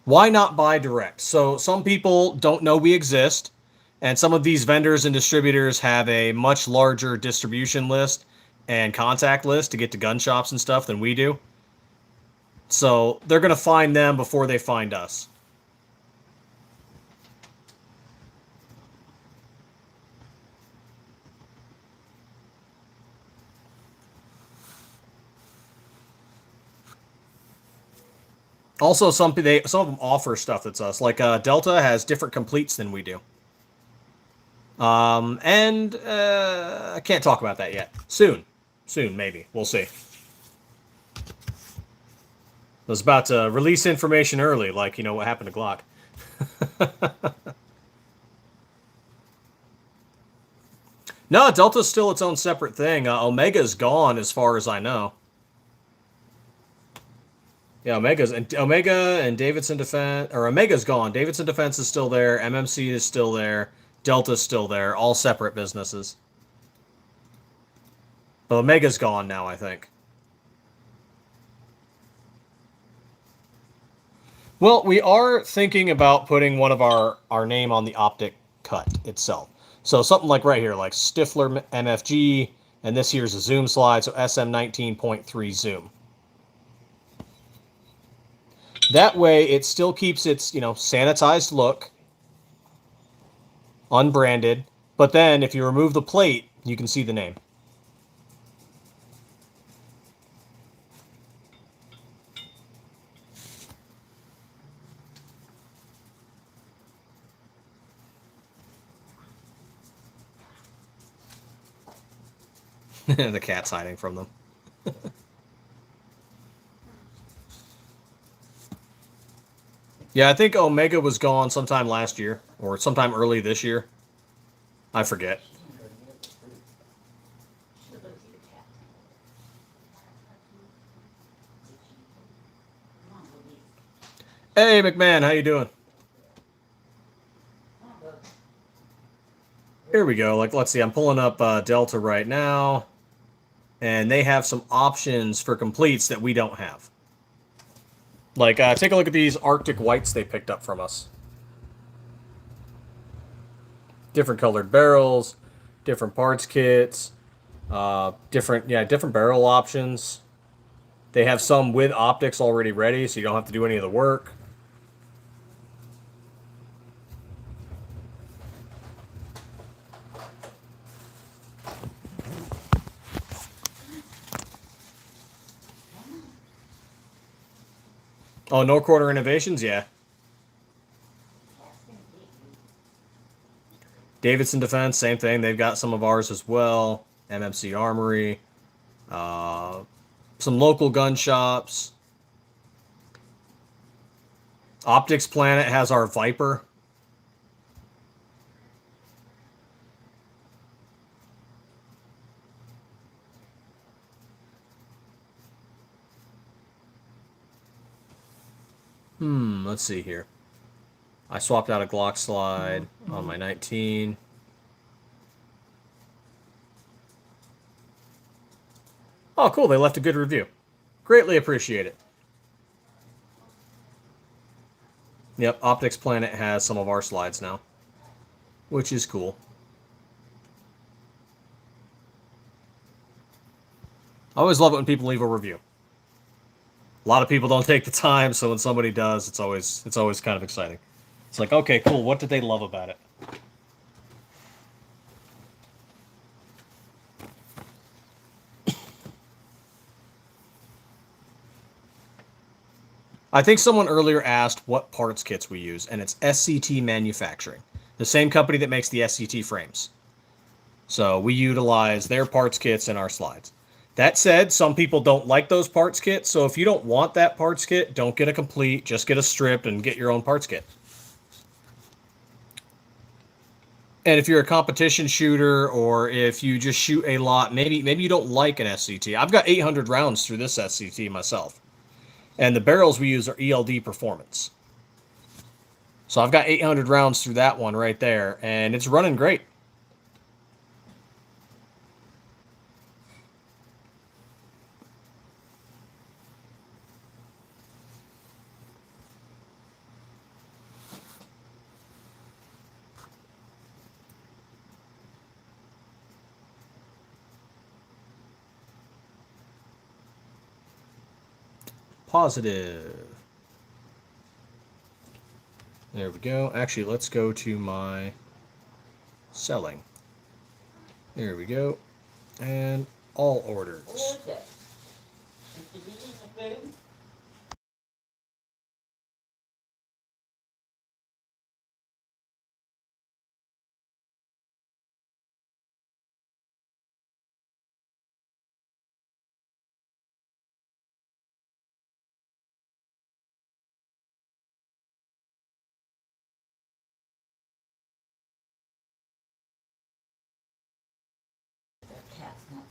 Why not buy direct? So some people don't know we exist, and some of these vendors and distributors have a much larger distribution list and contact list to get to gun shops and stuff than we do. So they're going to find them before they find us. Also, some of them offer stuff that's us. Like Delta has different completes than we do. I can't talk about that yet. Soon, maybe. We'll see. I was about to release information early, like, you know, what happened to Glock. No, Delta's still its own separate thing. Omega's gone as far as I know. Yeah, Omega and Davidson Defense, or Omega's gone. Davidson Defense is still there. MMC is still there. Delta's still there. All separate businesses. But Omega's gone now, I think. Well, we are thinking about putting one of our name on the optic cut itself. So something like right here, like Stiffler MFG, and this here's a zoom slide, so SM19.3 zoom. That way, it still keeps its, you know, sanitized look, unbranded, but then if you remove the plate, you can see the name. The cat's hiding from them. Yeah, I think Omega was gone sometime last year, or sometime early this year. I forget. Hey, McMahon, how you doing? Here we go. Like, let's see. I'm pulling up Delta right now, and they have some options for completes that we don't have. Like, take a look at these Arctic whites they picked up from us. Different colored barrels, different parts kits, different barrel options. They have some with optics already ready, so you don't have to do any of the work. Oh, no quarter innovations? Yeah. Davidson Defense, same thing. They've got some of ours as well. MMC Armory. Some local gun shops. Optics Planet has our Viper. Let's see here. I swapped out a Glock slide on my 19. Oh, cool. They left a good review. Greatly appreciate it. Yep, Optics Planet has some of our slides now, which is cool. I always love it when people leave a review. A lot of people don't take the time, so when somebody does, it's always kind of exciting. It's like, okay, cool. What did they love about it? I think someone earlier asked what parts kits we use, and it's SCT Manufacturing, the same company that makes the SCT frames. So we utilize their parts kits in our slides. That said, some people don't like those parts kits, so if you don't want that parts kit, don't get a complete, just get a stripped and get your own parts kit. And if you're a competition shooter, or if you just shoot a lot, maybe you don't like an SCT. I've got 800 rounds through this SCT myself. And the barrels we use are ELD Performance. So I've got 800 rounds through that one right there, and it's running great. Positive. There we go. Actually, let's go to my selling. There we go. And all orders.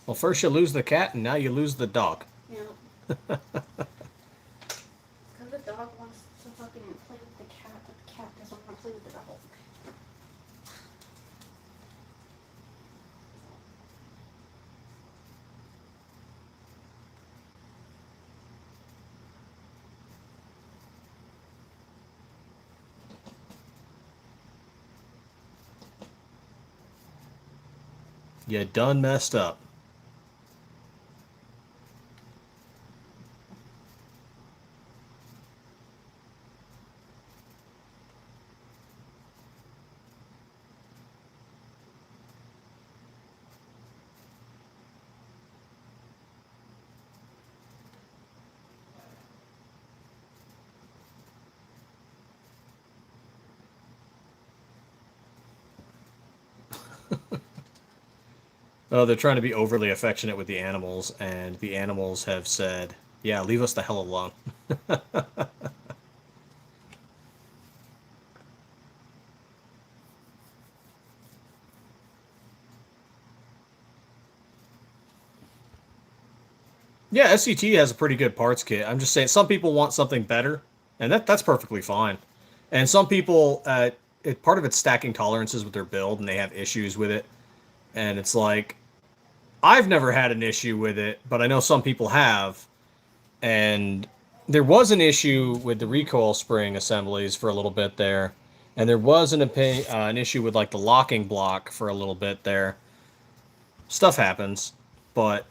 Well, first you lose the cat, and now you lose the dog. Yeah. Because the dog wants to fucking play with the cat, but the cat doesn't want to play with the dog. You done messed up. Oh, they're trying to be overly affectionate with the animals, and the animals have said, yeah, leave us the hell alone. Yeah, SCT has a pretty good parts kit. I'm just saying, some people want something better, and that's perfectly fine. And some people, part of it's stacking tolerances with their build, and they have issues with it. And it's like, I've never had an issue with it, but I know some people have. And there was an issue with the recoil spring assemblies for a little bit there. And there was an issue with like the locking block for a little bit there. Stuff happens, but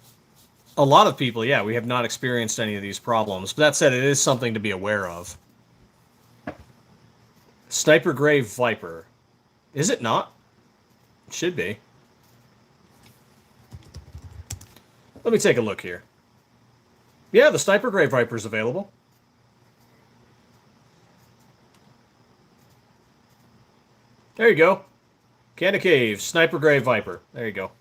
a lot of people, yeah, we have not experienced any of these problems. But that said, it is something to be aware of. Sniper Grave Viper. Is it not? It should be. Let me take a look here. Yeah, the Sniper Grave Viper is available. There you go. Canada Cave, Sniper Grave Viper. There you go.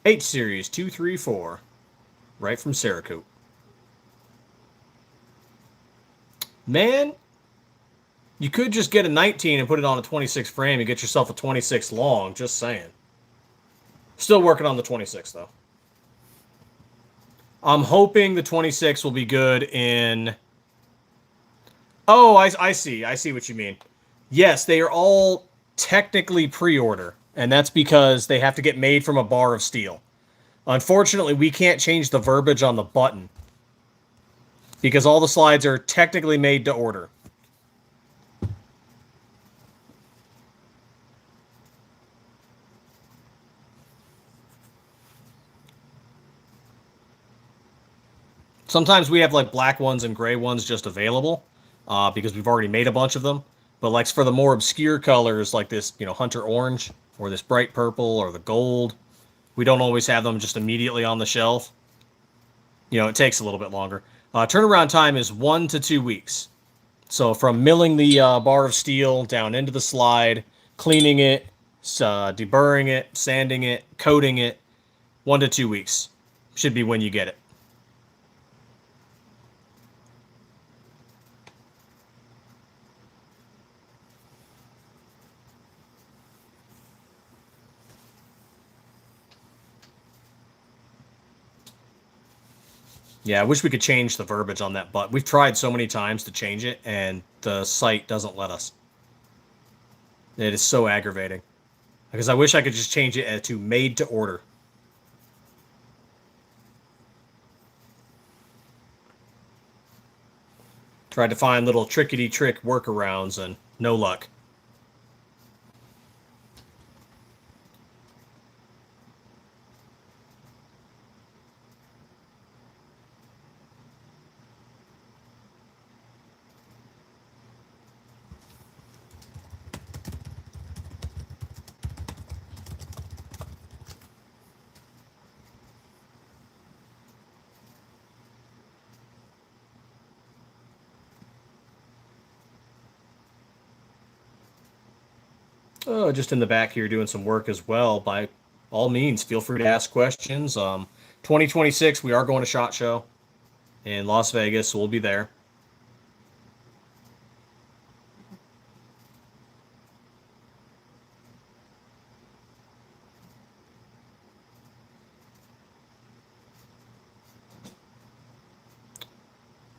H-Series 234. Right from Syracuse. Man, you could just get a 19 and put it on a 26 frame and get yourself a 26 long, just saying. Still working on the 26, though. I'm hoping the 26 will be good in... Oh, I see. I see what you mean. Yes, they are all technically pre-order, and that's because they have to get made from a bar of steel. Unfortunately, we can't change the verbiage on the button, because all the slides are technically made to order. Sometimes we have like black ones and gray ones just available because we've already made a bunch of them. But like for the more obscure colors like this, you know, hunter orange or this bright purple or the gold, we don't always have them just immediately on the shelf. You know, it takes a little bit longer. Turnaround time is 1 to 2 weeks. So from milling the bar of steel down into the slide, cleaning it, deburring it, sanding it, coating it, 1 to 2 weeks should be when you get it. Yeah, I wish we could change the verbiage on that button. We've tried so many times to change it, and the site doesn't let us. It is so aggravating. Because I wish I could just change it to made to order. Tried to find little trickety-trick workarounds, and no luck. Oh, just in the back here doing some work as well. By all means, feel free to ask questions. 2026, we are going to SHOT Show in Las Vegas, so we'll be there.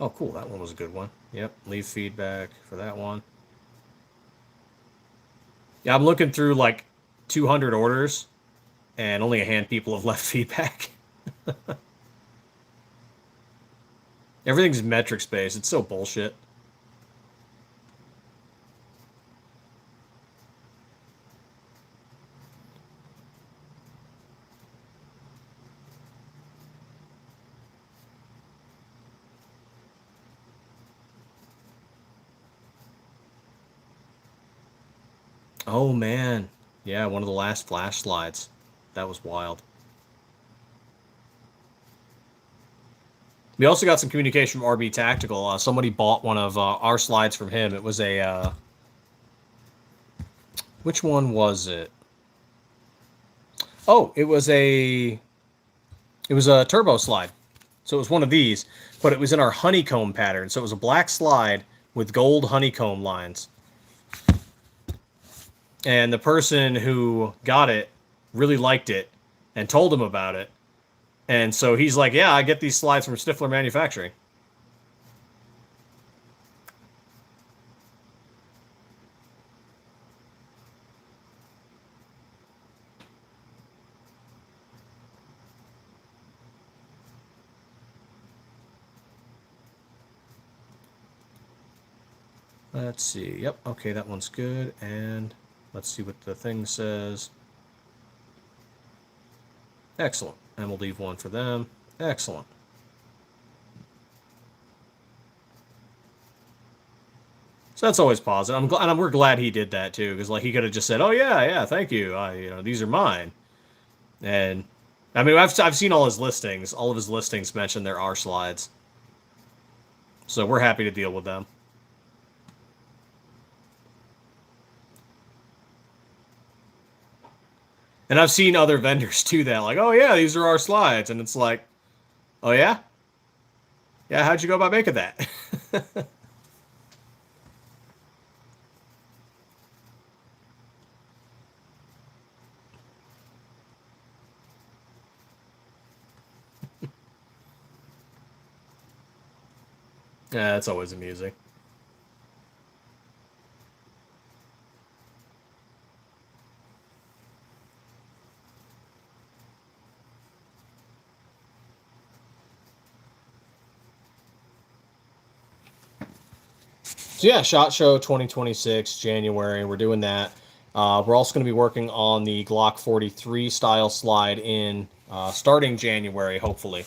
Oh, cool. That one was a good one. Yep. Leave feedback for that one. Yeah, I'm looking through like 200 orders, and only a hand of people have left feedback. Everything's metrics based. It's so bullshit. Oh man. Yeah, one of the last flash slides. That was wild. We also got some communication from RB Tactical. Somebody bought one of our slides from him. It was a... which one was it? Oh, it was a turbo slide. So it was one of these, but it was in our honeycomb pattern. So it was a black slide with gold honeycomb lines. And the person who got it really liked it and told him about it. And so he's like, yeah, I get these slides from Stiffler Manufacturing. Let's see. Yep. Okay, that one's good. And let's see what the thing says. Excellent. And we'll leave one for them. Excellent. So that's always positive. We're glad he did that too, because like he could have just said, "Oh yeah, thank you. These are mine." And I mean, I've seen all his listings. All of his listings mention there are slides. So we're happy to deal with them. And I've seen other vendors do that, like, oh yeah, these are our slides, and it's like, oh yeah, yeah, how'd you go about making that? Yeah, that's always amusing. So yeah, SHOT Show 2026, January, we're doing that. We're also going to be working on the Glock 43 style slide in starting January, hopefully.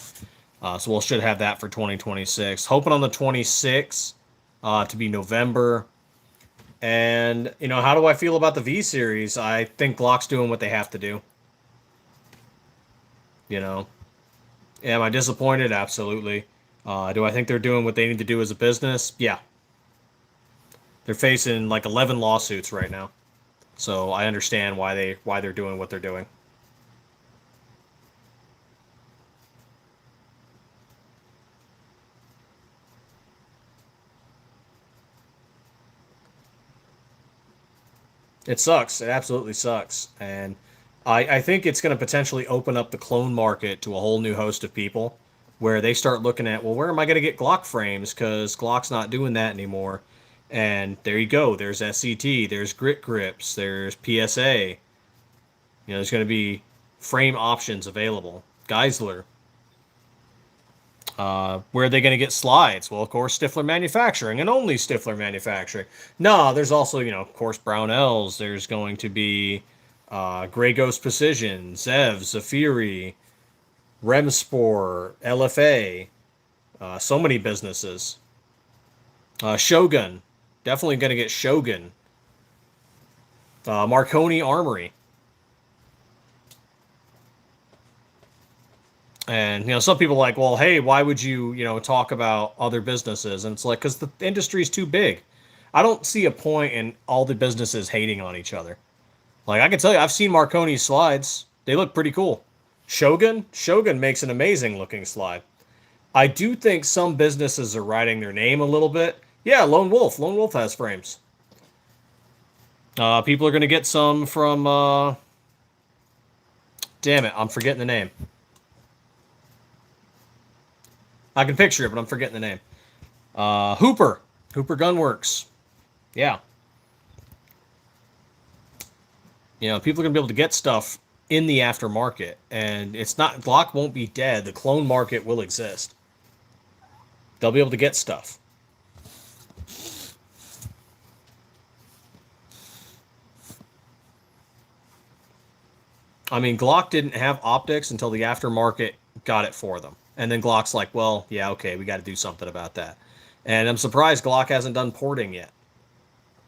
So we should have that for 2026. Hoping on the 26th to be November. And, you know, how do I feel about the V-Series? I think Glock's doing what they have to do. You know, am I disappointed? Absolutely. Do I think they're doing what they need to do as a business? Yeah. They're facing like 11 lawsuits right now. So I understand why they're doing what they're doing. It sucks. It absolutely sucks. And I think it's going to potentially open up the clone market to a whole new host of people where they start looking at, well, where am I going to get Glock frames? Because Glock's not doing that anymore. And there you go. There's SCT, there's Grit Grips, there's PSA. You know, there's going to be frame options available. Geisler. Where are they going to get slides? Well, of course, Stiffler Manufacturing and only Stiffler Manufacturing. No, there's also, you know, of course, Brownells. There's going to be Grey Ghost Precision, Zev, Zafiri, Remspor, LFA. So many businesses. Shogun. Definitely going to get Shogun. Marconi Armory. And, you know, some people are like, well, hey, why would you, you know, talk about other businesses? And it's like, because the industry's too big. I don't see a point in all the businesses hating on each other. Like, I can tell you, I've seen Marconi's slides. They look pretty cool. Shogun makes an amazing looking slide. I do think some businesses are writing their name a little bit. Yeah, Lone Wolf has frames. People are going to get some from, damn it, I'm forgetting the name. I can picture it, but I'm forgetting the name. Hooper Gunworks. Yeah. You know, people are going to be able to get stuff in the aftermarket. And it's not, Glock won't be dead. The clone market will exist. They'll be able to get stuff. I mean, Glock didn't have optics until the aftermarket got it for them. And then Glock's like, well, yeah, okay, we got to do something about that. And I'm surprised Glock hasn't done porting yet.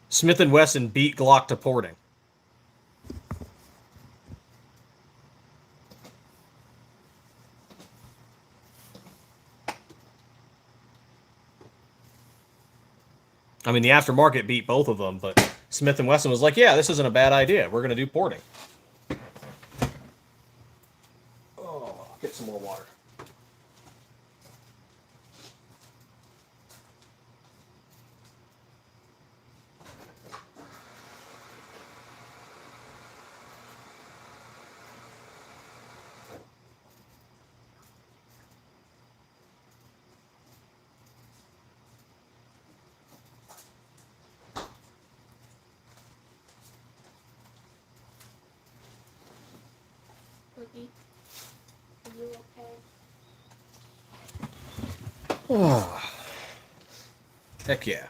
Smith & Wesson beat Glock to porting. I mean, the aftermarket beat both of them, but Smith & Wesson was like, yeah, this isn't a bad idea. We're going to do porting. Oh, I'll get some more water. Cookie, are you okay? Oh, heck yeah.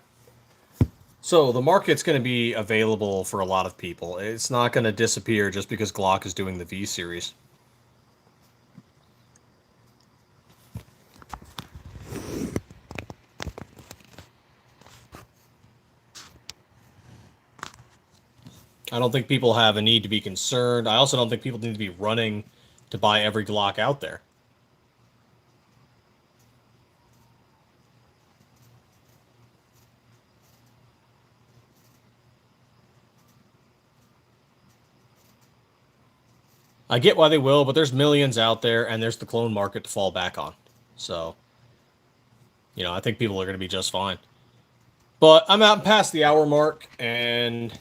So the market's going to be available for a lot of people. It's not going to disappear just because Glock is doing the V-Series. I don't think people have a need to be concerned. I also don't think people need to be running to buy every Glock out there. I get why they will, but there's millions out there, and there's the clone market to fall back on. So, you know, I think people are going to be just fine. But I'm out past the hour mark, and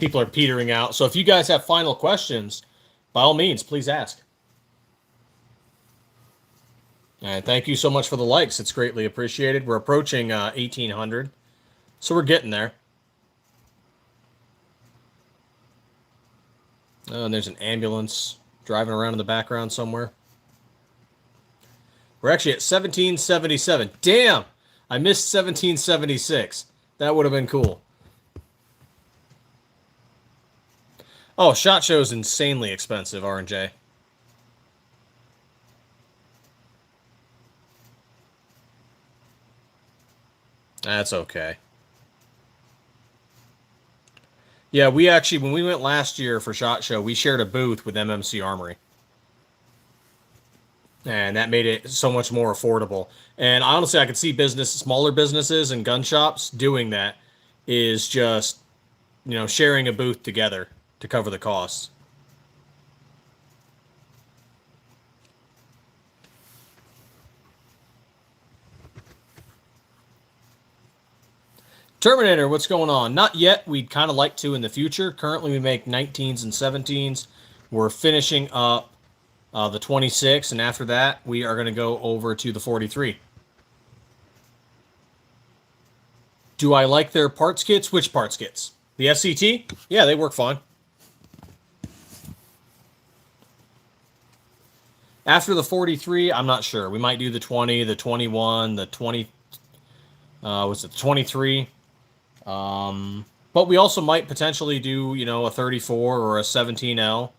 people are petering out. So if you guys have final questions, by all means, please ask. And thank you so much for the likes. It's greatly appreciated. We're approaching 1,800, so we're getting there. Oh, and there's an ambulance driving around in the background somewhere. We're actually at 1777. Damn! I missed 1776. That would have been cool. Oh, SHOT Show's insanely expensive, R&J. That's okay. Yeah, we actually, when we went last year for SHOT Show, we shared a booth with MMC Armory. And that made it so much more affordable. And honestly, I could see smaller businesses and gun shops doing that, is just, sharing a booth together to cover the costs. Terminator, what's going on? Not yet. We'd kind of like to in the future. Currently, we make 19s and 17s. We're finishing up the 26, and after that, we are going to go over to the 43. Do I like their parts kits? Which parts kits? The SCT? Yeah, they work fine. After the 43, I'm not sure. We might do the 20, the 21, the 20, was it the 23? But we also might potentially do, a 34 or a 17L.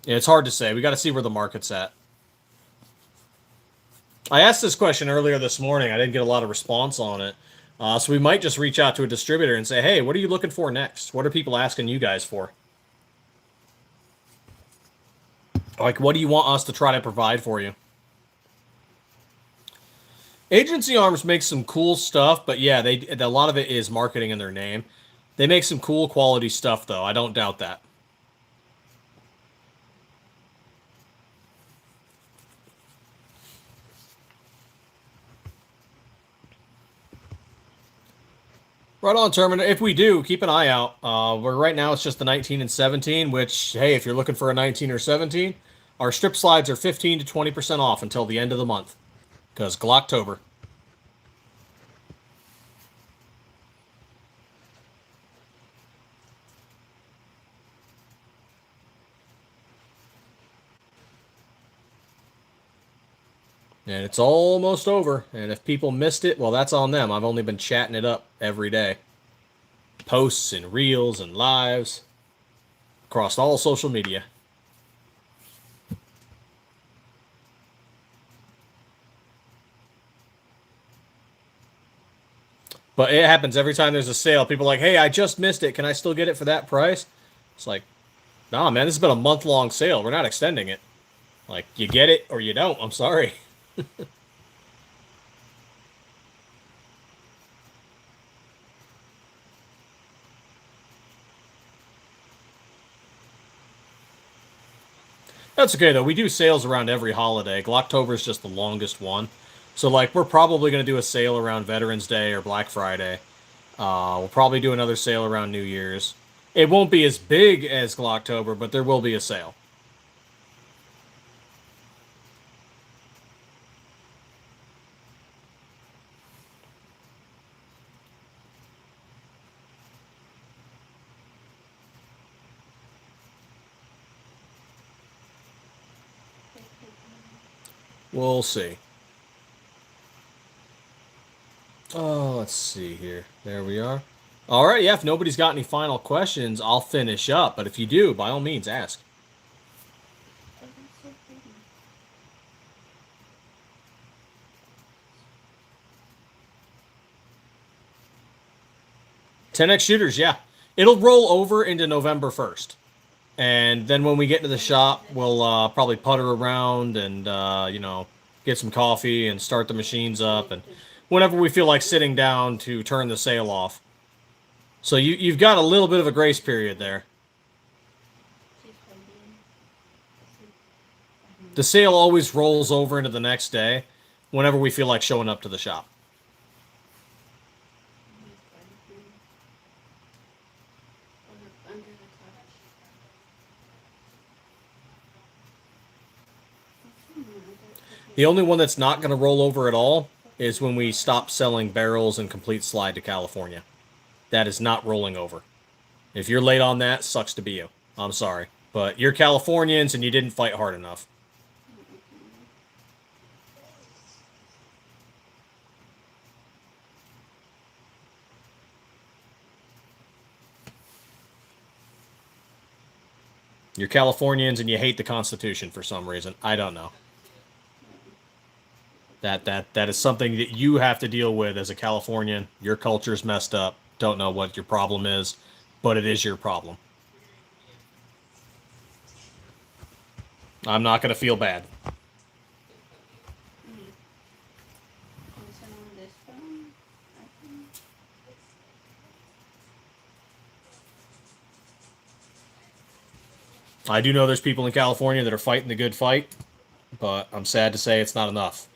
Yeah, it's hard to say. We got to see where the market's at. I asked this question earlier this morning. I didn't get a lot of response on it. So we might just reach out to a distributor and say, hey, what are you looking for next? What are people asking you guys for? Like, what do you want us to try to provide for you? Agency Arms makes some cool stuff, but yeah, a lot of it is marketing in their name. They make some cool quality stuff, though. I don't doubt that. Right on, Terminator. If we do, keep an eye out. Right now it's just the 19 and 17, which, hey, if you're looking for a 19 or 17, our strip slides are 15 to 20% off until the end of the month. Because Glocktober. And it's almost over. And if people missed it, well, that's on them. I've only been chatting it up every day. Posts and reels and lives across all social media. But it happens every time there's a sale. People are like, hey, I just missed it. Can I still get it for that price? It's like, nah, man, this has been a month-long sale. We're not extending it. Like, you get it or you don't. I'm sorry. That's okay, though. We do sales around every holiday. Glocktober is just the longest one. So, like, we're probably going to do a sale around Veterans Day or Black Friday. We'll probably do another sale around New Year's. It won't be as big as Glocktober, but there will be a sale. We'll see. Oh, let's see here. There we are. All right, yeah, if nobody's got any final questions, I'll finish up. But if you do, by all means, ask. $10X shooters, yeah. It'll roll over into November 1st. And then when we get to the shop, we'll probably putter around and, get some coffee and start the machines up. And whenever we feel like sitting down to turn the sale off. So you've got a little bit of a grace period there. The sale always rolls over into the next day whenever we feel like showing up to the shop. The only one that's not going to roll over at all is when we stop selling barrels and complete slide to California. That is not rolling over. If you're late on that, sucks to be you. I'm sorry. But you're Californians and you didn't fight hard enough. You're Californians and you hate the Constitution for some reason. I don't know. That is something that you have to deal with as a Californian. Your culture's messed up. Don't know what your problem is, but it is your problem. I'm not going to feel bad. I do know there's people in California that are fighting the good fight, but I'm sad to say it's not enough.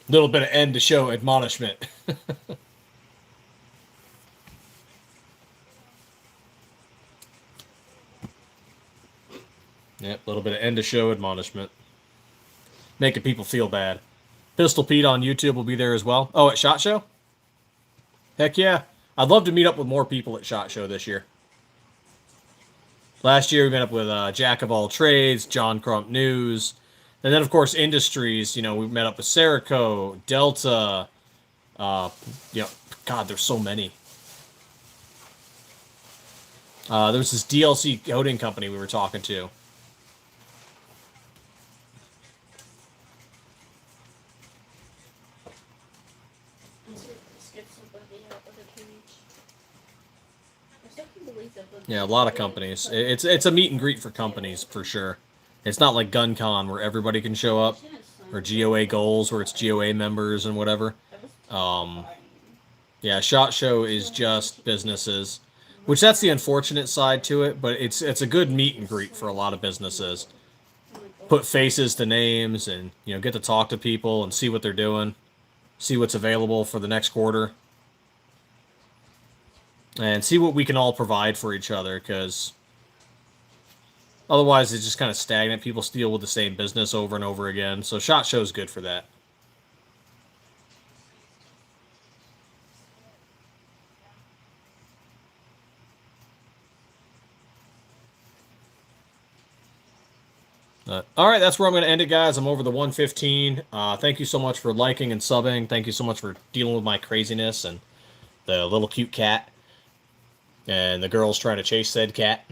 Little bit of end to show admonishment. Yep, a little bit of end to show admonishment. Making people feel bad. Pistol Pete on YouTube will be there as well. Oh, at SHOT Show? Heck yeah. I'd love to meet up with more people at SHOT Show this year. Last year we met up with Jack of All Trades, John Crump News, and then of course Industries. You know, we met up with Serico, Delta. God, there's so many. There was this DLC coding company we were talking to. Yeah, a lot of companies. It's a meet and greet for companies, for sure. It's not like GunCon where everybody can show up, or GOA Goals where it's GOA members and whatever. Yeah, SHOT Show is just businesses, which that's the unfortunate side to it, but it's a good meet and greet for a lot of businesses. Put faces to names and, you know, get to talk to people and see what they're doing, see what's available for the next quarter. And see what we can all provide for each other, because otherwise it's just kind of stagnant. People deal with the same business over and over again. So SHOT Show is good for that. All right, that's where I'm going to end it, guys. I'm over the 115. Thank you so much for liking and subbing. Thank you so much for dealing with my craziness and the little cute cat. And the girls trying to chase said cat.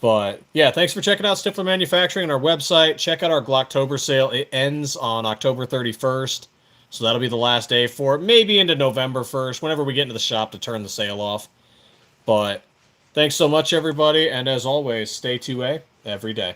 But, yeah, thanks for checking out Stiffler Manufacturing and our website. Check out our Glocktober sale. It ends on October 31st. So that'll be the last day for it. Maybe into November 1st, whenever we get into the shop to turn the sale off. But thanks so much, everybody. And as always, stay 2A every day.